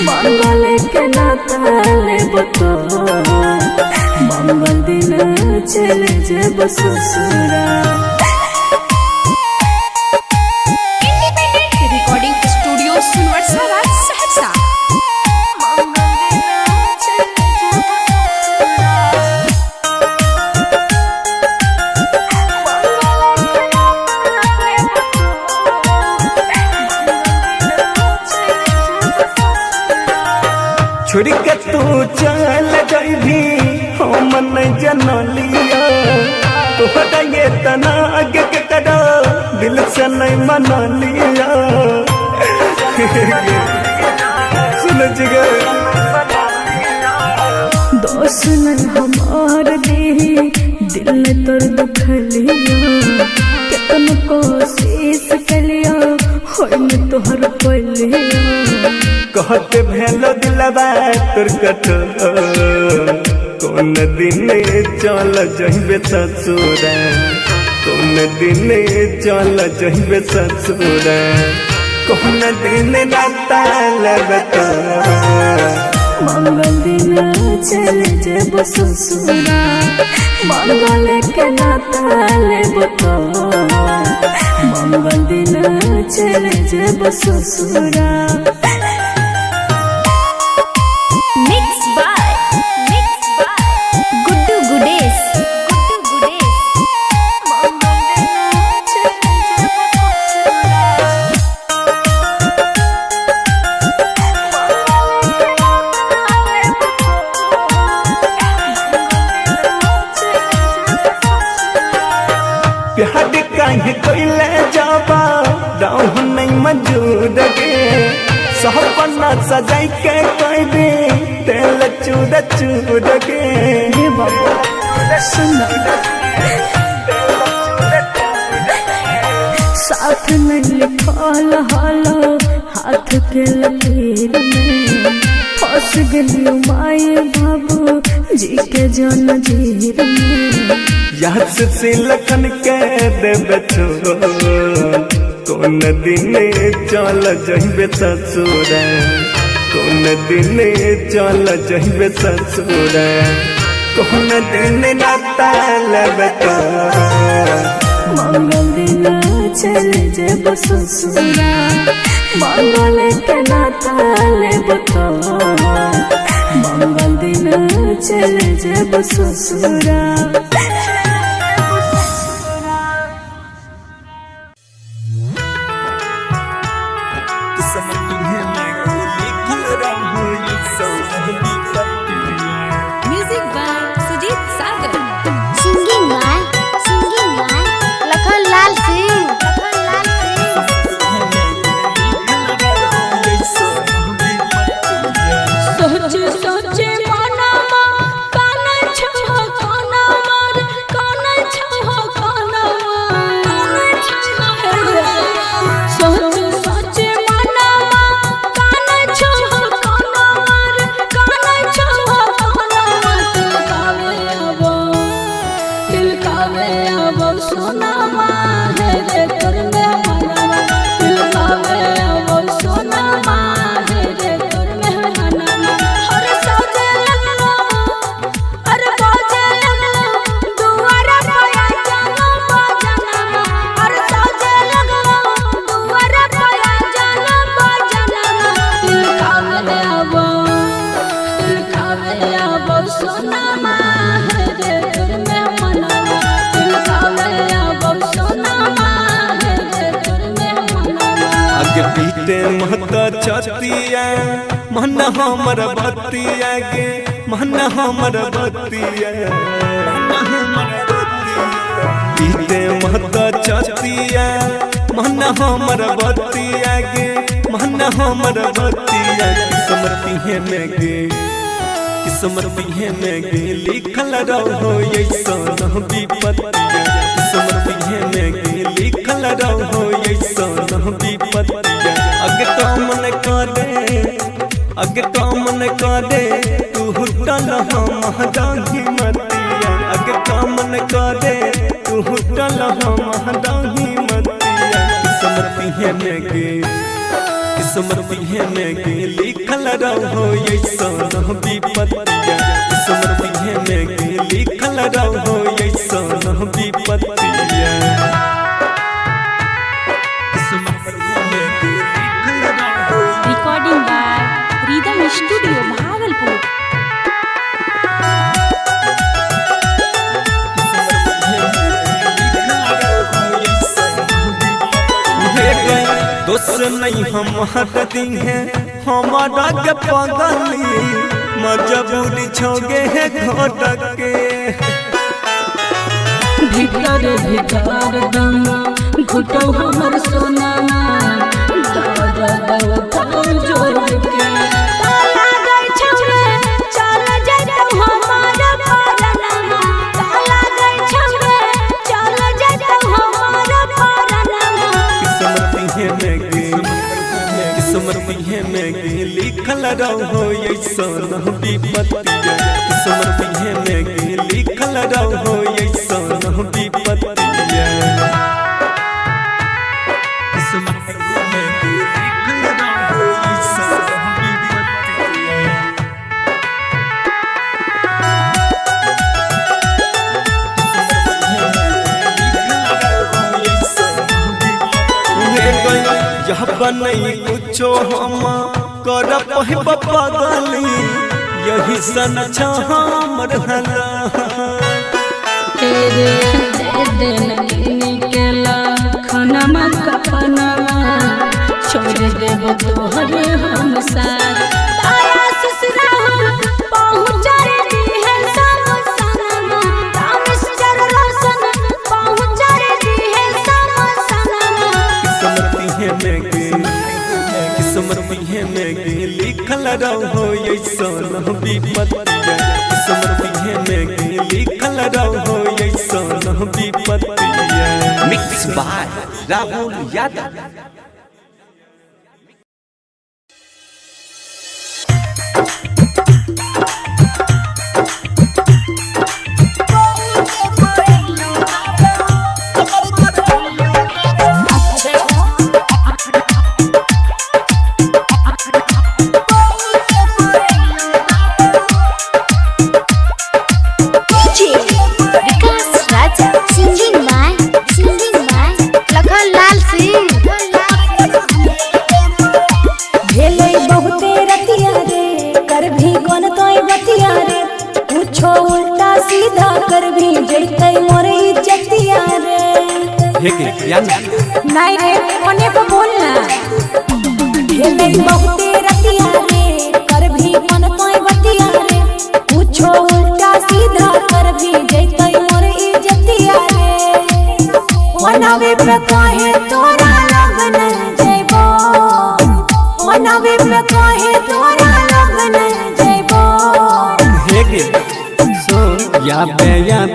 मंगल के नाता लेब तो मंगल दिन चल जेब ससुरा रिकॉर्डिंग स्टूडियो सुनवरसारा सहरसा। छोड़ के तू चल जइभी हम नहीं जनलिया तोहरा ये तना आगे के कदा दिल से नहीं मनलिया सुन जिगर दोष न हमार देही दिल ने तोर दुखलिया कितन कोशिश कलिया होय न तोहर पलिया कहते भेलो दिलवा तोर कठोर कौन दिन चल जइबे ससुरा कौन दिन चल जइबे ससुरा कौन दिन नाता लगता मंगल दिन चल जेब ससुरा मंगल के नाता लेब तो मंगल दिन चल जेब ससुरा मिक्स बाय गुड्डू गुडेश प्यार काहे कोइले जाबा राह नहीं मौजूद गे सपना सजाई के कोई भी तेल चूड़ चूड़ गे रे बाबा सुन साथ में लिखल हालो हाथ के लकीर में फंस गलियो माए बाबू जी के जन जीर में याद से लखन के देबे छोड़ कौन दिन चल जइबे ससुरा कौन दिन चल जइबे ससुरा कौन दिन नाता लगता मंगल दिन चल जेब ससुरा मंगल के नाता लेब तो मंगल दिन चल जेब ससुरा music by Sujeet Sagar. Singing by Lakhan Lal Singh सोच सोचे मनमा कान छह कानमा बीते महता छतिया मन हमर बतिया गे मन हमर बतिया बीते महता छतिया मन हमर बतिया गे मन हमर बतिया किस्मती में गे किस्मती में गे लिखल रहो ऐसा विपत्तिया किस्मती में गे लिखल रहो ऐसा विपत्तिया अगे काम न करे अगे काम न करे तू हुटल हम दाही मतिया अगे काम न करे तू हुटल हम दाही मतिया किस्मती में गे किस्मती में गे लिखल रहो ऐसा विपत्तिया किस्मती में गे लिखल रहो ऐसा विपत्तिया recording by rhythm studio Bhagalpur. दोस्त नहीं हम हटती हैं हमारा के पगली मजबूरी छोगे है घोटक के भीतर भीतर दम घुटो हमर सोनामा जोड़ के ताला गई छौरे चल जइतौ हमार परनमा ताला गई छौरे चल जइतौ हमार परनमा किस्मती में गे किस्मती में गे लिखल रहो ऐसा विपत्तिया किस्मती में गे लिखल रहो ऐसा विपत्तिया किस्मती में गे लिखल रहो ऐसा विपत्तिया यह बनई कुछो हम कर पहिब पगली यही सन हमर हला तेरे दे निकला खनमा कपनमा छोड़ देब तोहर हम साथ तारा ससुरा पहुँच दी है सब सनमा तामिस जर रोशन पहुँच दी है सब सनमा किस्मती में गे किस्मती में गे लिखल रहो ऐसा विपत्तिया किस्मती में गे लिखल रहो ऐसा विपत्तिया mix by Rahul Yadav. Vikas Raja singing by Lakhan Lal Singh. भेलै बहुते रतिया रे कर भी कोन तोय बतिया रे कुछो उल्टा सीधा कर भी जैतै मोर इज्जतिया रे नहीं रे कोने पे बोलना भेलै बहुते रतिया रे कर भी कोन तोय बतिया रे कुछो उल्टा सीधा कर भी जैतै मोर इज्जतिया रे मनावे पे काहे तोरा लगन जइबो मनावे पे काहे तोरा लगन जइबो या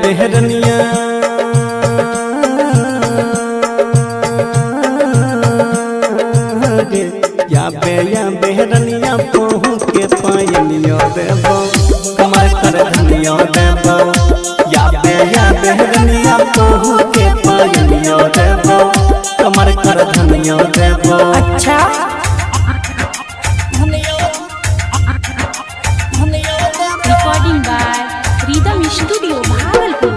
बेहरनिया या बेहरनिया पहू के पायनियो देबो कमर कर धनियो देबो या बेहरनिया पहू के पायनियो देबो कमर कर धनियो देबो। अच्छा recording by rhythm studio Bhagalpur.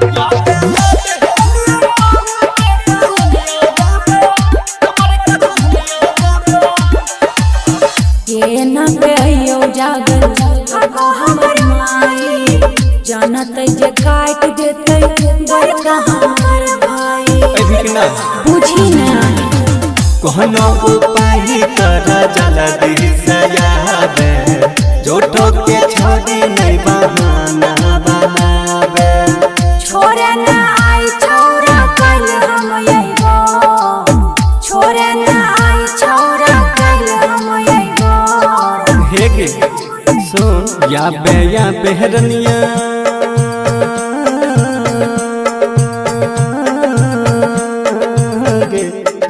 ये न कहियो जागल हमर माई जानत जे काट देते बड़का हमर भाई बुझी ना कहनो उपाय कर जल्दी से आवे झूठो के छोड़ी नहीं बहाना बनावे छोरे ना आई छौरा कल हम अइबो छोरे ना आई छौरा कल हम अइबो हेगे सुन या बेहरनिया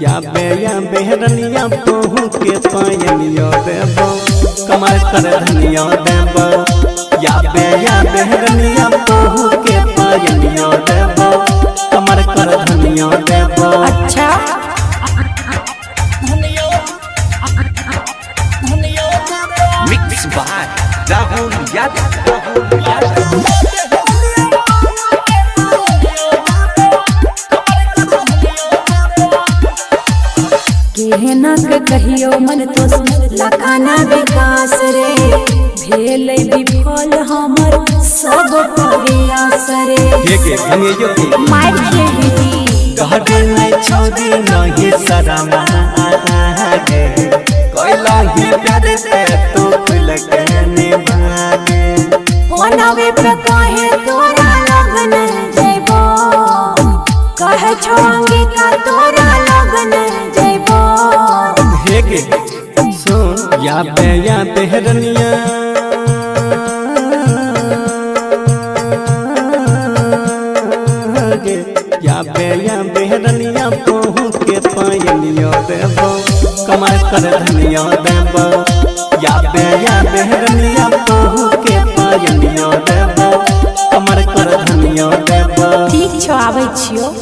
या बेहरनिया पहू के पायनियो देबो कमर कर धनियो देबो या बेहरनिया पहू के पायनियो देबो कमर कर धनियो देबो अच्छा मिक्स बाय राहुल यादव केहना के कहियो मन तो लखाना विकास रे भेलै विफल हमर सब प्रयास रे हेगे हम यो के मार खेली गहरे नहीं छोड़ी नहीं शरमा आगे कोई लागी प्यार से तू खुल के निभागे होनवे पे कहे तोरा लगन जइबो कहे छोंगी का तोरा लगन जइबो हेगे सुन या बेहरनिया या बेहरनिया पहू के पायनियो देबो कमर कर धनियो देबो या बेहरनिया पहू के पायनियो देबो कमर कर धनियो देबो ठीक छौ आबै छियो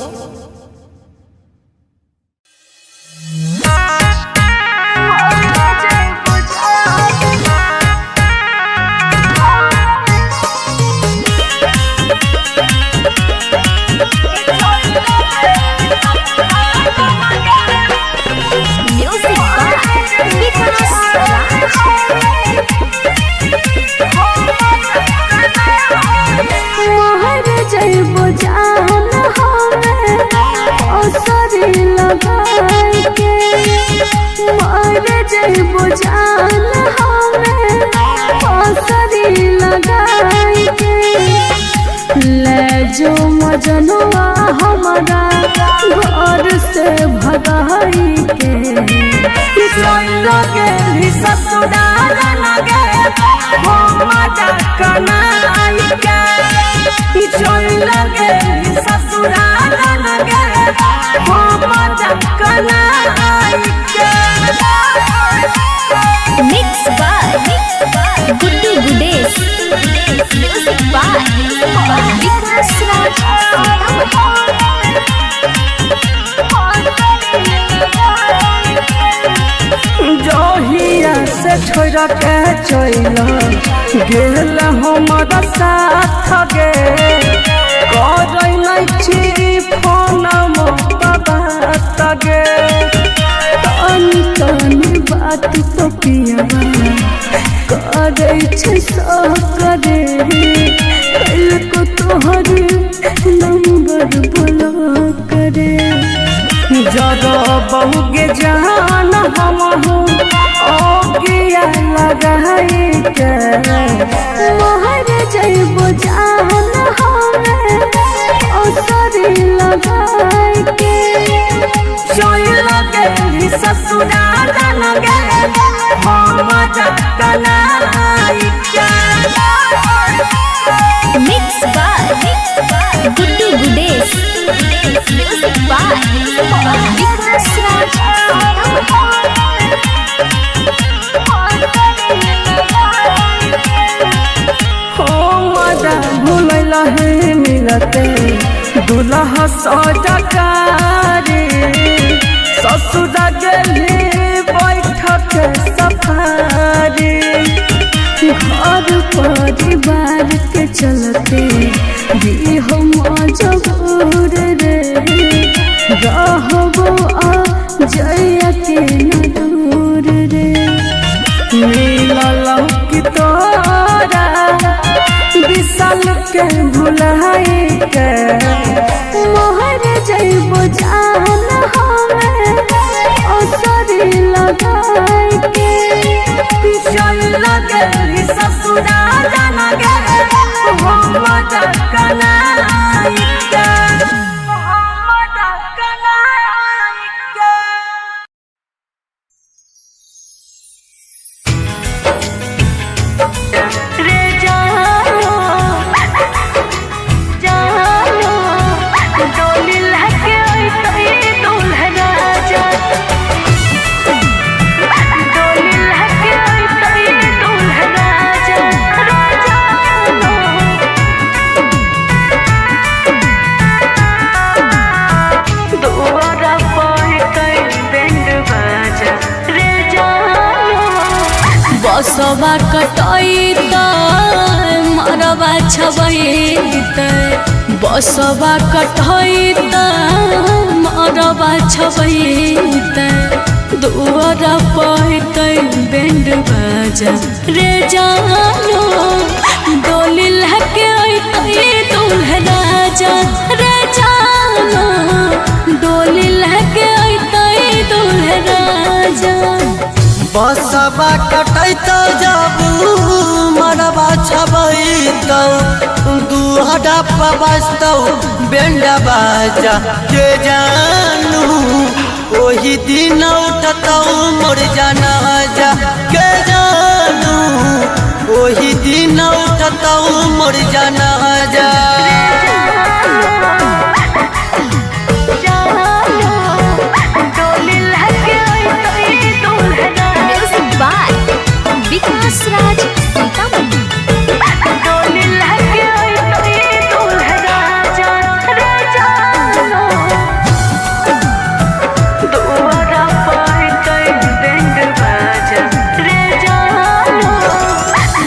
मोहर जइबो जान हमें असरी लगाई के मोहर जइबो जान हमें असरी लगाई के ले जो मजनुआ हमारा घर से भगाई के लगे ससुराल लगे हो मजा कनाई के चोर लगे ससुराल लगे हो मजा कनाई के mix by Guddu Gudesh music by Vikas Raj जोहिया से छोड़ के चला गेल हमारा साथ गे कर नहीं छी फोन बात गे तनी तनी बात तो पियावा करे छे करे कल को तोहर नंबर ब्लॉक करे जरा बहुगे जान हम ओगिया लगाई के मोहर जइबो जान हमें असरी लगाई के चोर लगे ससुराल लगे हम कनाई के mix by Guddu Gudesh music by Vikas Raj भूल है मिलते दूल्हा सजकारी ससुर गली बैठक सफारी घर परिवार के चलते भी हम जबूर रे रहबो आ जय के न दूर रे मिलल की तोरा विशाल के भुलाई के मोहर जइबो जान हमें असरी लगाई के लागे मोहम्मद कनाइका रे जानो जानो डोली लगे ओई दूल्हा राजा डोली लगे ओई दूल्हा राजा राजा दुआरा पर कई बैंड बाजा रे जानो बसवा कटाई मरवा छबैत बसवा कटाई मरवा छबैत दुआरा पर बैंड बाजा रे जानो डोली लगे दूल्हा राजा रे जानो डोली लगे दूल्हा राजा बसवा कटैत जाबू मरबा छबैतौ दुहरा पबस्तौ बेंडा बाजा के जानू ओही दिन उठतौ मोर जनाजा के जानू ओही दिन उठतौ मोर जनाजा म्यूजिक बाय विकास राज सीतामढ़ी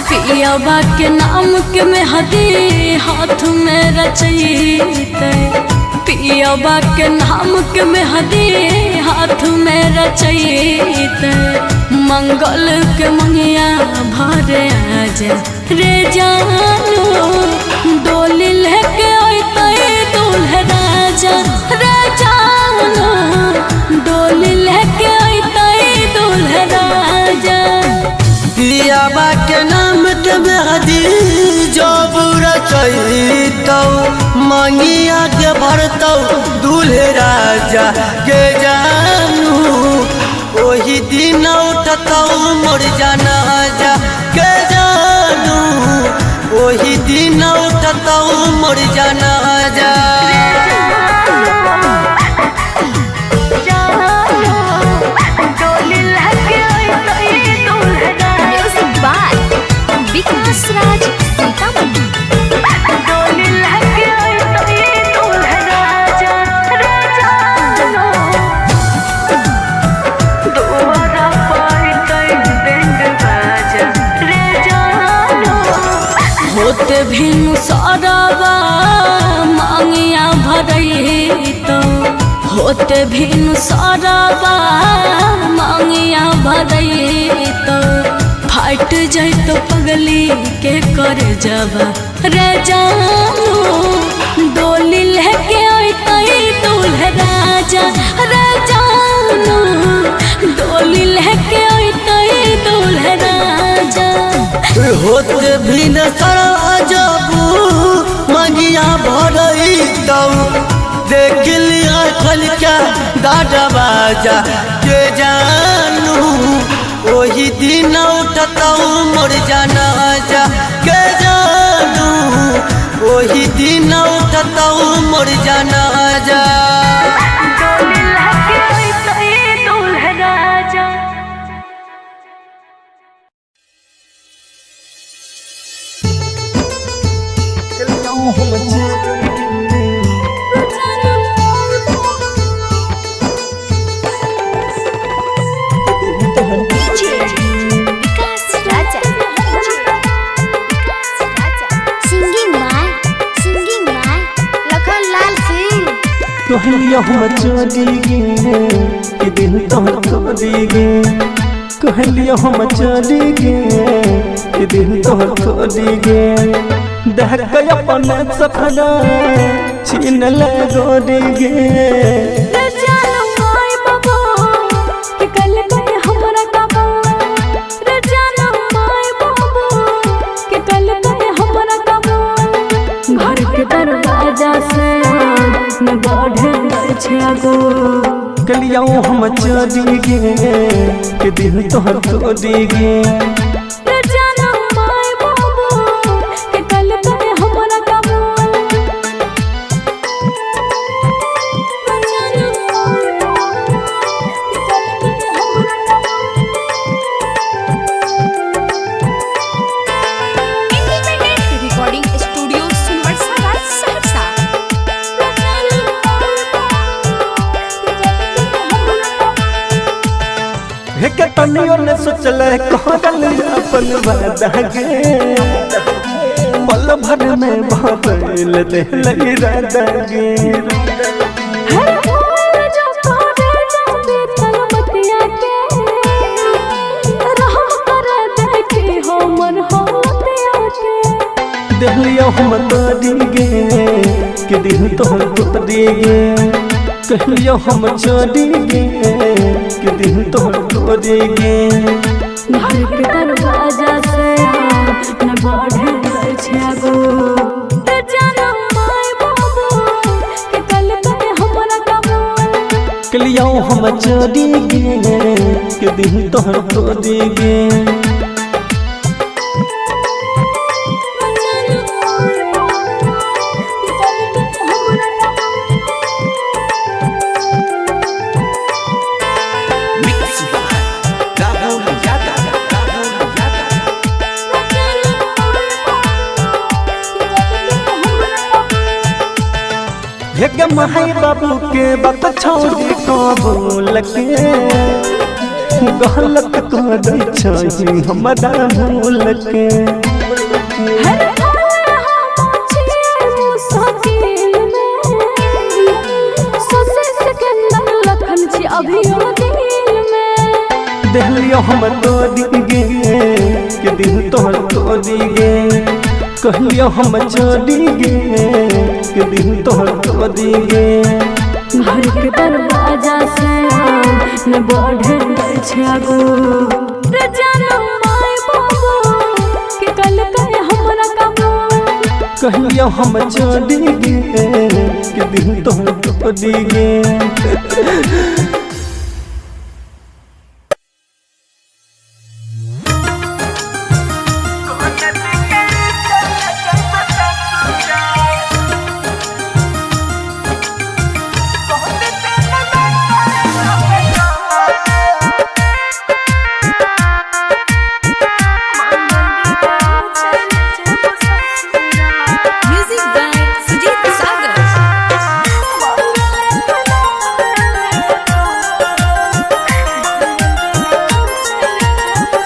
पियाबा के नाम के मेहदी हाथ में रचैते पियाबा के नाम के मेहदी हाथ में रचैते मंगल के मंगिया भरे आजा रे जानो डोली लेके अइतै दूल्हा राजा रे जानो डोली लेके अइतै दूल्हा राजा पियाबा के नाम के मेहदी जब रचैतौ मंगिया के भरतौ दूल्हे राजा के जानू ओही दिन उठतौ मोर जनाजा के जानू ओही दिन उठतौ मोर जनाजा म्यूजिक बाय विकास राज सीतामढ़ी होते भिनु सारावा मांगिया भरैतो होते भिनु सारावा मांगिया भरैतो फाट जैतो पगली के कर जबा रे जानू डोली लेके अइतै दूल्हा राजा रे जानू डोली लेके अइतै दूल्हा राजा होते भी न जबू मंगिया भरैतौ देख लिया खलका दादा बाजा के जानू ओही दिन उठतौ मोर जनाजा के जानू ओही दिन उठतौ मोर जनाजा विकास राजा सिंगिंग माय लखन लाल सिंह कहलिया हम चली गे कि दिल तोहर खोदी गे कहलिया हम चली गे कि दिल तोहर खोदी गे देख के अपन सपना छीन ले गोदी गे कल के दरवाजा से न बढ़े छे आगो कलिया हम चली गे के दिल तोहर तोड़ी गे रे जाना माय बाबू के कल करे हमरा काबू रे जाना माय बाबू के कल करे हमरा काबू इंडिपेंडेंट रिकॉर्डिंग स्टूडियो सुनवर्सा राज सहरसा। हे के तनियो ने सोचल कहल अपन वादा गे पल भर में बदल दे इरादा गे हर मोर जो तोरे जाबे तलबतिया के रहम कर देखी हो मन होतिया के दिलिया हम तोड़ी गे के दिल तोहर तोड़ी गे कहलियो हम चली गे के दिल तोहर तोड़ी गे घर के दरवाजा से न बढ़े छे आगो ते जाना माय बाबू के कल करे हमरा काबू कलिया हम चली गे के दिल तोहर तोड़ी गे मिक्स बाय राहुल यादव राहुल यादव एक माई बाबू के बात छोड़ी कबूल के गलत कर दै छी हमरा भूल के हर पल हम छिए मुसाकिल में सोसे सिकंदर लखन छी अभियो दिल में दिलियो हम तोड़ी गे के दिल तोहर तोड़ी गे कहलियो हम चली गे के दिल तोहर तोड़ी गे घर के दरवाजा से न बढ़े छे आगो रे जाना माय बाबू के कल करे हमरा काबू कहलियो हम चली गे के दिल तोहर तोड़ी गे music by Sujeet Sagar.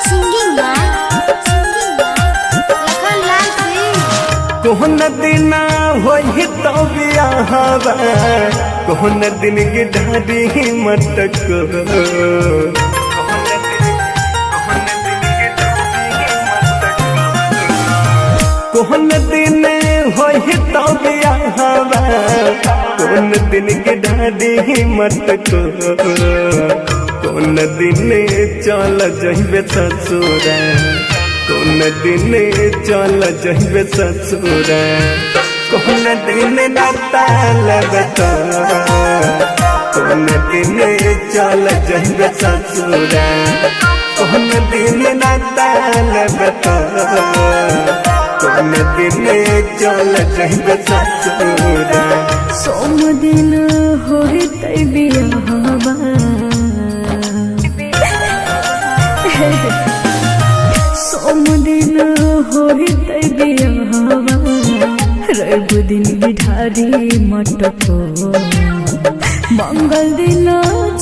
Singing by Lakhan Lal Singh. कोहन दिन होई तो बियाहवा कोहन दिन गिढ़ारी मटक कोहन दिन होई तो बियाहवा कोहन दिन गिढ़ारी मटक कोन दिन चल जइबे ससुरा कोन दिन चल जइबे ससुरा कोन दिन नाता लगता कोन दिन चल जइबे ससुरा कोन दिन नाता लगता कोन दिन चल जइबे ससुरा सोम दिन होइत बियाहवा सोम दिन होइत बियाहवा रवि दिन बिठारी मटको मंगल दिन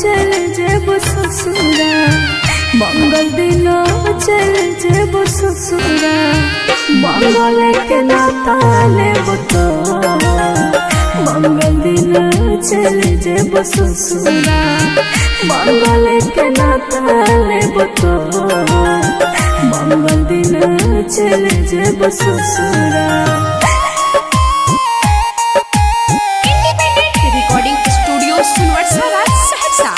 चल जेब ससुरा मंगल दिन चल जेब ससुरा मंगल के नाता लेब तो मंगल दिन चल जेब ससुरा मंगल के नाता लेब तो मंगल दिन चल जेब ससुरा। इंडिपेंडेंट रिकॉर्डिंग स्टूडियो सुनवर्सा राज सहरसा।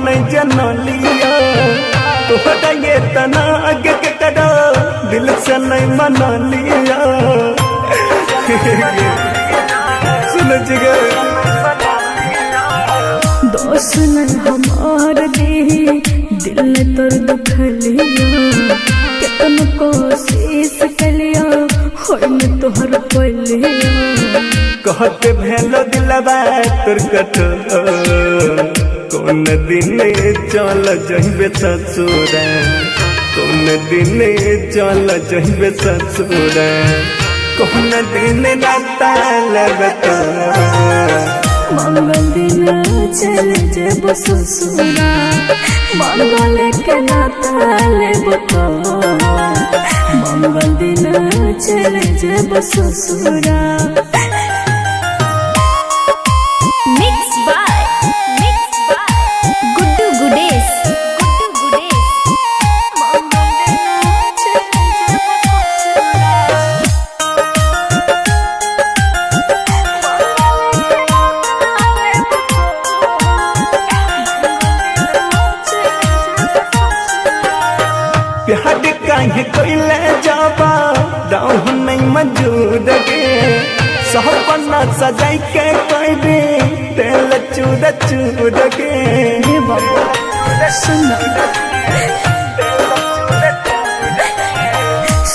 नहीं जनलिया तोहरा ये तना आगे के करा दिल से नहीं मना लिया सुन जिगर दोस्त नहीं हमार दे दिल ने तोर दुखलिया कितन कोशिश कलिया होय में तोहर पलिया कहते भेलो दिलवा तोर कठोर कौन दिन चल जहिबे ससुरा कौन दिन चल जहिबे ससुरा कौन दिन रात लेबे तो मंगल दिन चले जेब ससुरा मंगल के नाता लेब तो मंगल दिन चले जेब ससुरा मिक्स बाय गुड्डू गुडेश प्यार काहे कोइले जाबा दाऊ नहीं मौजूद गे सपना सजाई के कोई दे तेल चूड़ चूड़ के रे बाबा सुन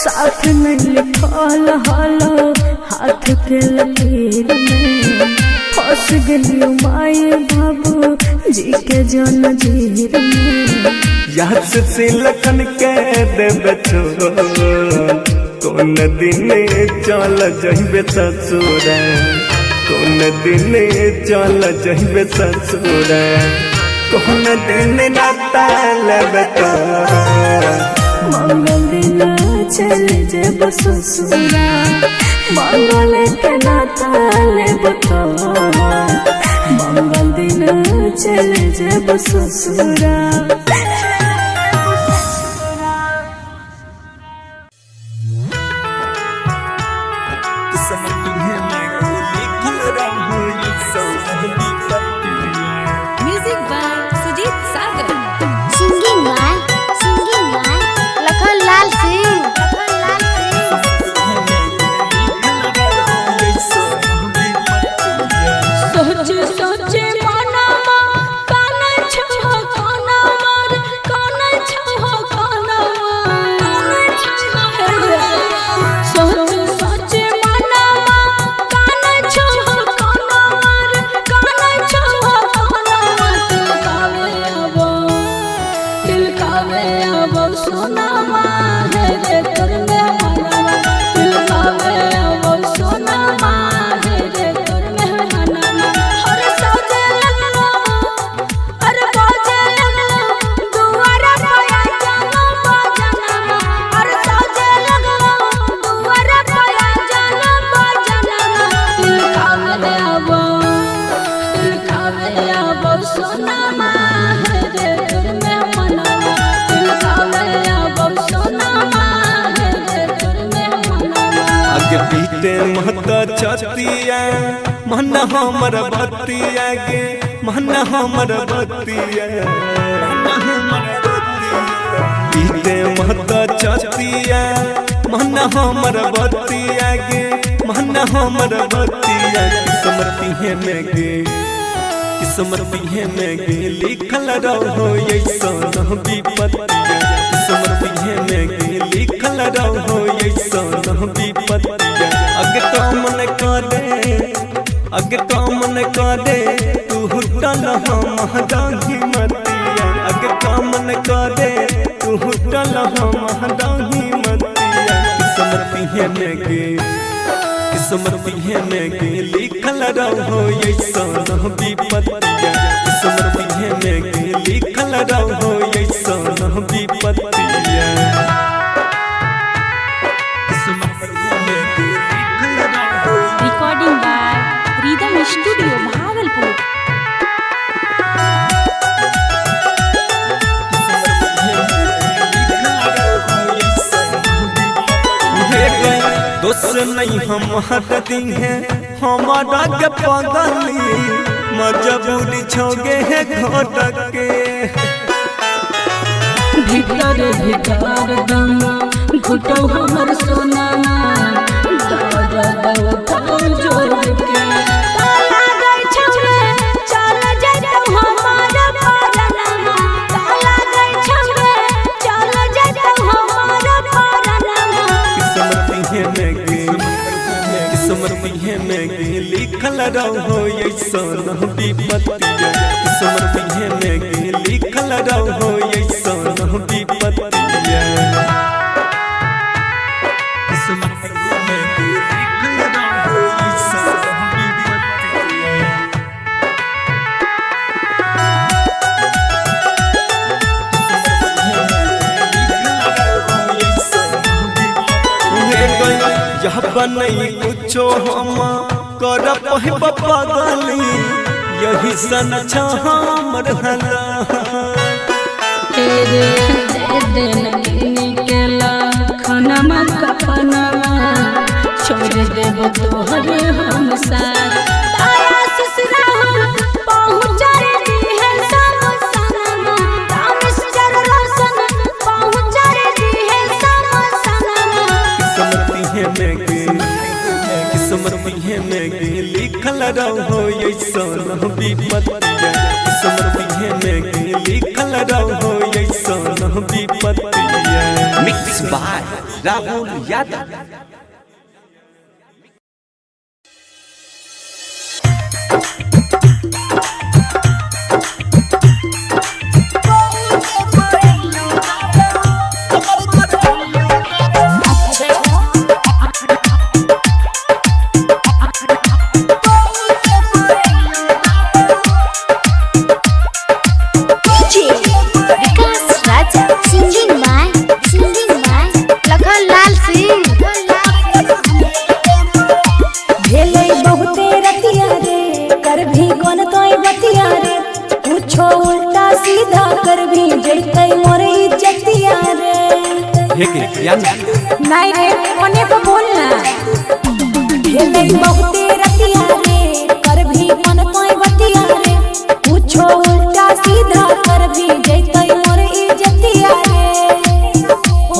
साथ में लिखल हालो हाथ के लकीर में फंस गलियो माए बाबू जी के जन जीर में याद से लखन के देबे छोड़ कौन दिन चल जहिबे ससुरा कौन दिन चल जहिबे ससुरा कौन दिन नाता लेबे तो मंगल दिन चले जेब ससुरा मंगल के नाता लेब तो मंगल दिन चले जेब ससुरा music by Sujeet Sagar singing by Lakhan Lal Singh सोच सोचे मनमा काना छहो काना मार काना छहो काना सोच सोचे मनमा काना छहो काना मार काना छहो काना दिल कावे अब सोना मार रे कर में मनवा दिल कावे अब सोना मार रे कर में मनवा हर सजे लगलो अरे बाजे लगलो दुआरा पाया जानो बाजना हर सजे लगलो दुआरा पाया जानो बाजना दिल कावे अब सोना मार रे कर में मनवा दिल कावे अब सोना मार रे कर में मनवा आगे पीते महता छतिया मन हमर बतिया गे मन हमर बतिया पीते महता छतिया मन हमर बतिया गे मन हमर बतिया किस्मती है में गे किस्मती है में गे लिखल रहो ऐसा विपत्तिया किस्मती है में गे लिखल रहो ऐसा विपत्तिया अगे तो मन करे तू हुटल हम दाही मतिया अगे तो मन करे तू हुटल हम दाही मतिया किस्मती है में गे किस्मती है में गे लिखल रहो ऐसा विपत्तिया किस्मती है में गे लिखल रहो ऐसा विपत्तिया recording by rhythm studio Bhagalpur दोस्त नहीं हम हटती हैं हमारा के पगली मजबूरी छोगे है घोटक के भीतर भीतर दम घुटो हमर सोना जोर के ताला गई छमरे चल जइतो हमार परनमा ताला गई छमरे चल जइतो हमार परनमा किस्मत में लिखल रहो ऐसन विपत्तिया किस्मत में लिखल रहो ऐसन विपत्तिया किस्मत में लिखल रहो ऐसन विपत्तिया यह बनई कुछो हम कर पागली यही सन हमर हला तेरे दिन निकला खनमा कपनमा छोड़ देब तोहर हम साथ तारा ससुरा पहुँच रे है सब सनमा तामिस जर रोशन पहुँच रे है सब सनमा किस्मत में लिखल रहो ऐसन विपत्तिया किस्मत में लिखल रहो ऐसन विपत्तिया मिक्स बाय राहुल यादव। नहीं रे ओने पे बोलना खेले बहुते रतिया रे कर भी मन कोई बतिया रे पूछो उल्टा सीधा कर भी जैतै मोर इज्जतिया रे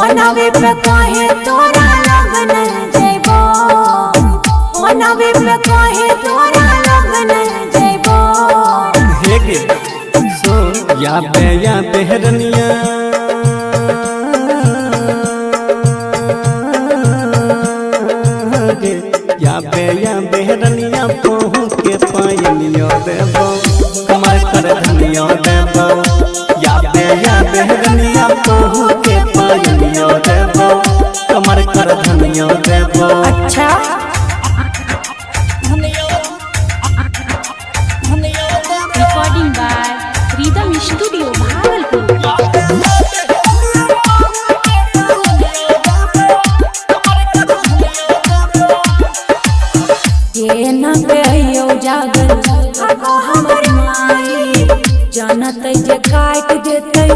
ओनावे पे काहे तोरा लगन जइबो ओनावे पे काहे तोरा लगन जइबो हे के सो या बेहरनिया या बेहरनिया पहू के पायनियो देबो कमर कर धनियो देबो या बेहरनिया पहू के पायनियो देबो कमर कर धनियो देबो अच्छा recording by rhythm studio Bhagalpur जागल हमर माई जानत जे काट देते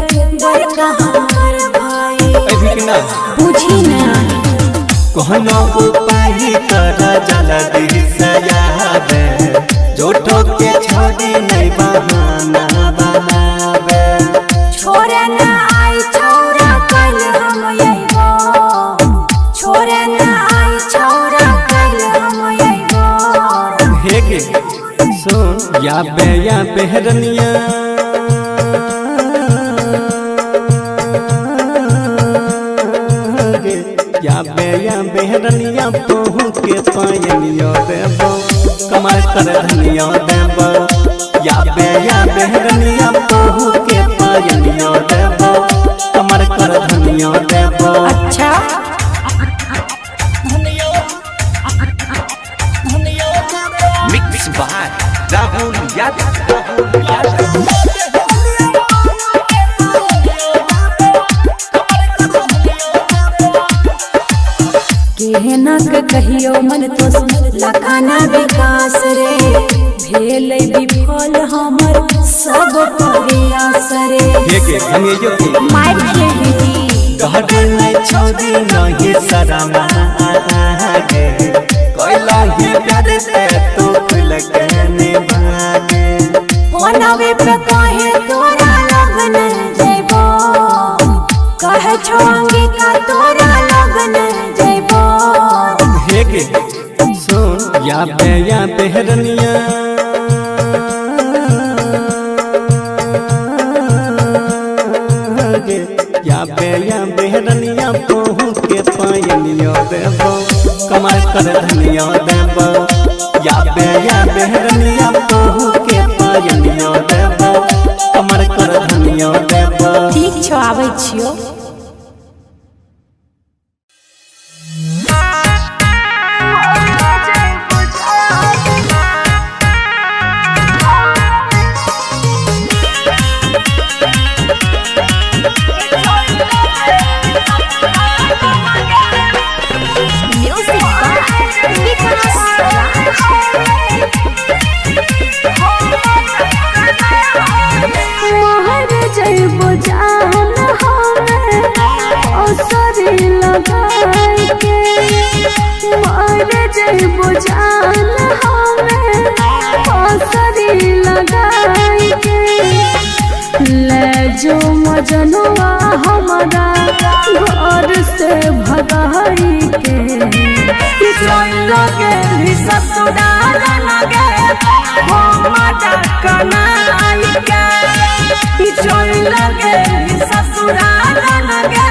बड़का हमर भाई बुझी ना कहनो उपाय कर जल्दी से याद जोठो के छोड़ी नहीं बहाना बनावे छोरे ना आई छोरा कल हम आइबो छोरे ना आई छोरा कल हम आइबो हे के सुन या बेहरनिया या बेहरनिया पहू के पायनियो देबो कमर कर धनियो देबो या बेहरनिया पहू के पायनियो देबो कमर कर धनियो देबो अच्छा मिक्स बाय राहुल यादव। केहना के कहियो मन तो लखाना विकास रे भेल विफल हमर सब प्रयास रे के अंगेजो के मार खेली गहड नहीं छोड़ी नहीं शरमा आगे कोइला ही प्यार से तो खुल के निभागे ओनावे पे काहे तोरा लगन जइबो कहे छोंगी का तोरा लगन जइबो हे के सुन या बेहरनिया या बेहरनिया पहू के पायनियो देबो कमर कर धनियो देबो या बेहरनिया पहू के पायनियो देबो कमर कर धनियो देबो। ठीक छौ आबै छियो। जो मजनुआ हमारा घर से भगाई के लगे ससुराल लगे हमारा कनाई के लगे ससुराल लगे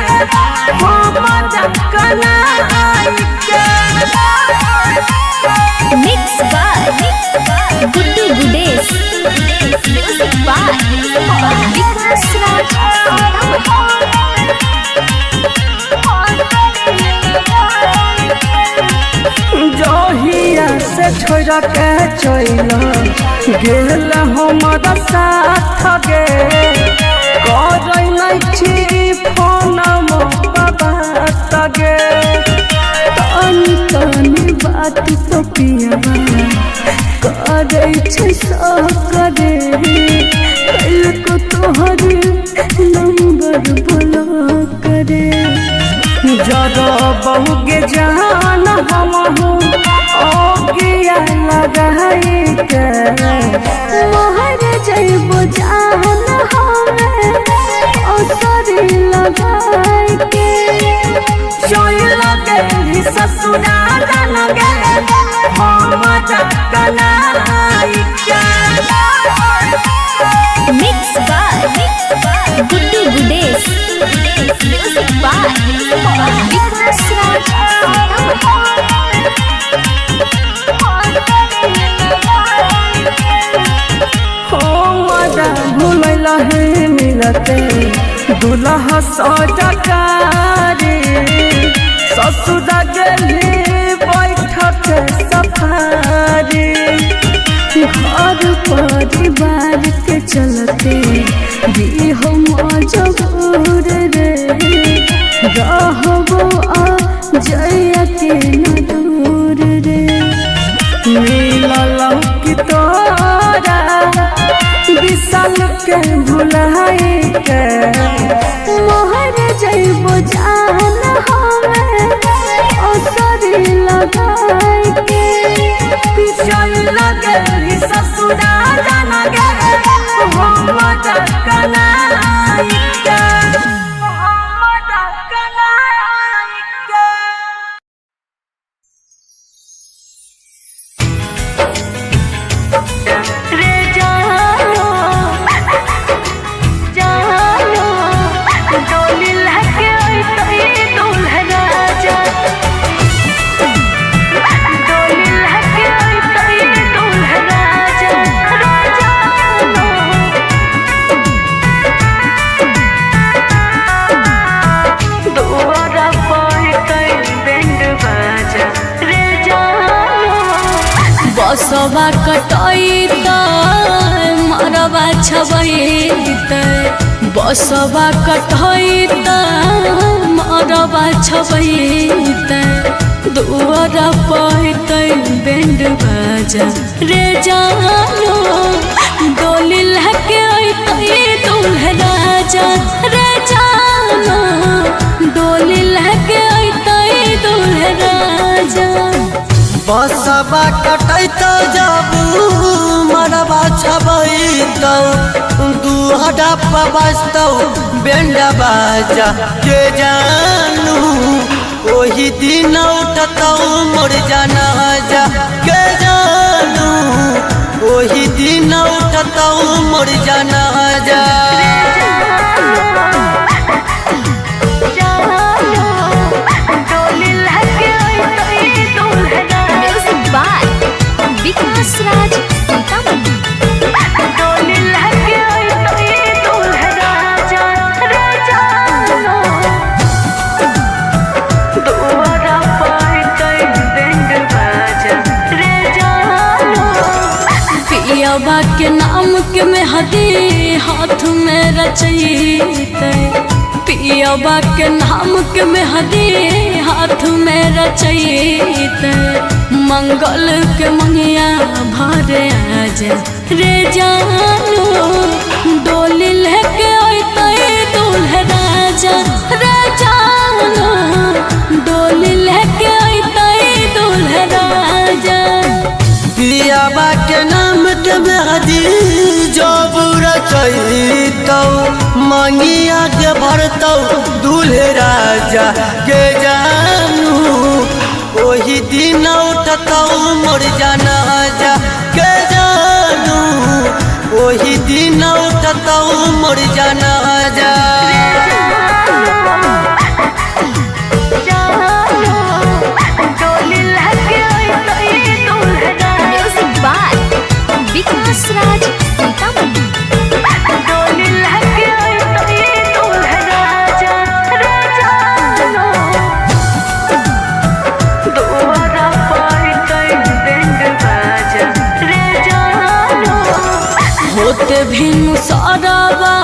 हमारा कनाई के। Mix by Guddu Gudesh music by Vikas Raj. जहिया से छोड़ के चल गेल हमारा साथ गे कर नहीं फोन बाबा गे तनी तनी बात तो पियाबा करे करे कल को तोहर नंबर बोला करे जरा बहुगे जान हम लगाई के मोहर जइबो जान हमें असरी लगाई के लगे ससुराल लगे हमारा कनाई के। Mix by Guddu Gudesh music by Vikas Raj. घूमला है मिलते दूल्हा सजकारी ससुर गली बैठक सफारी घर परिवार के चलते भी हम मजबूर रे रहबो आ जइया के न दूर रे मिलल की तोरा विशाल के भुलाई के मोहर जइबो जान हमें असरी लगाई के लगे ससुराल लगे हमारा कनाई के। बसवा कटई मरवा छबई बसवा कटई मरवा छबई दुआर पहते बैंड बाजा रे जानो डोली लहके अइतै दूल्हा राजा रे जानो डोली लहके अइतै दूल्हा राजा। बसवा कटैत जाबू मरबा छबैत दुआरा पर बजतौ बैंड बाजा के जानू ओही दिन उठतौ मोर जनाजा के जानू ओही दिन उठतौ मोर जनाजा म्यूजिक बाय विकास राज सीतामढ़ी। पियाबा के नाम के मेहदी हाथ में रचैते पियाबा के नाम के मेहदी हाथ में रचैते मंगल के मंगिया भरे आज रे जानू डोली लेके अइते दूल्हे राजा रे जानू डोली लेके अइते दूल्हे राजा। पियाबा के नाम के मेहदी जब रचैतौ मंगिया के भरतौ दूल्हे राजा के जानू ओही दिन उठतौ मोर जनाजा के जानू ओही दिन उठतौ मोर जनाजा म्यूजिक बाय विकास राज सीतामढ़ी। होते भिनु सरवा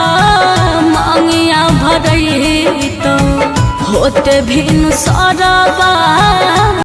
मांगिया भरैतो होते भिनु सरवा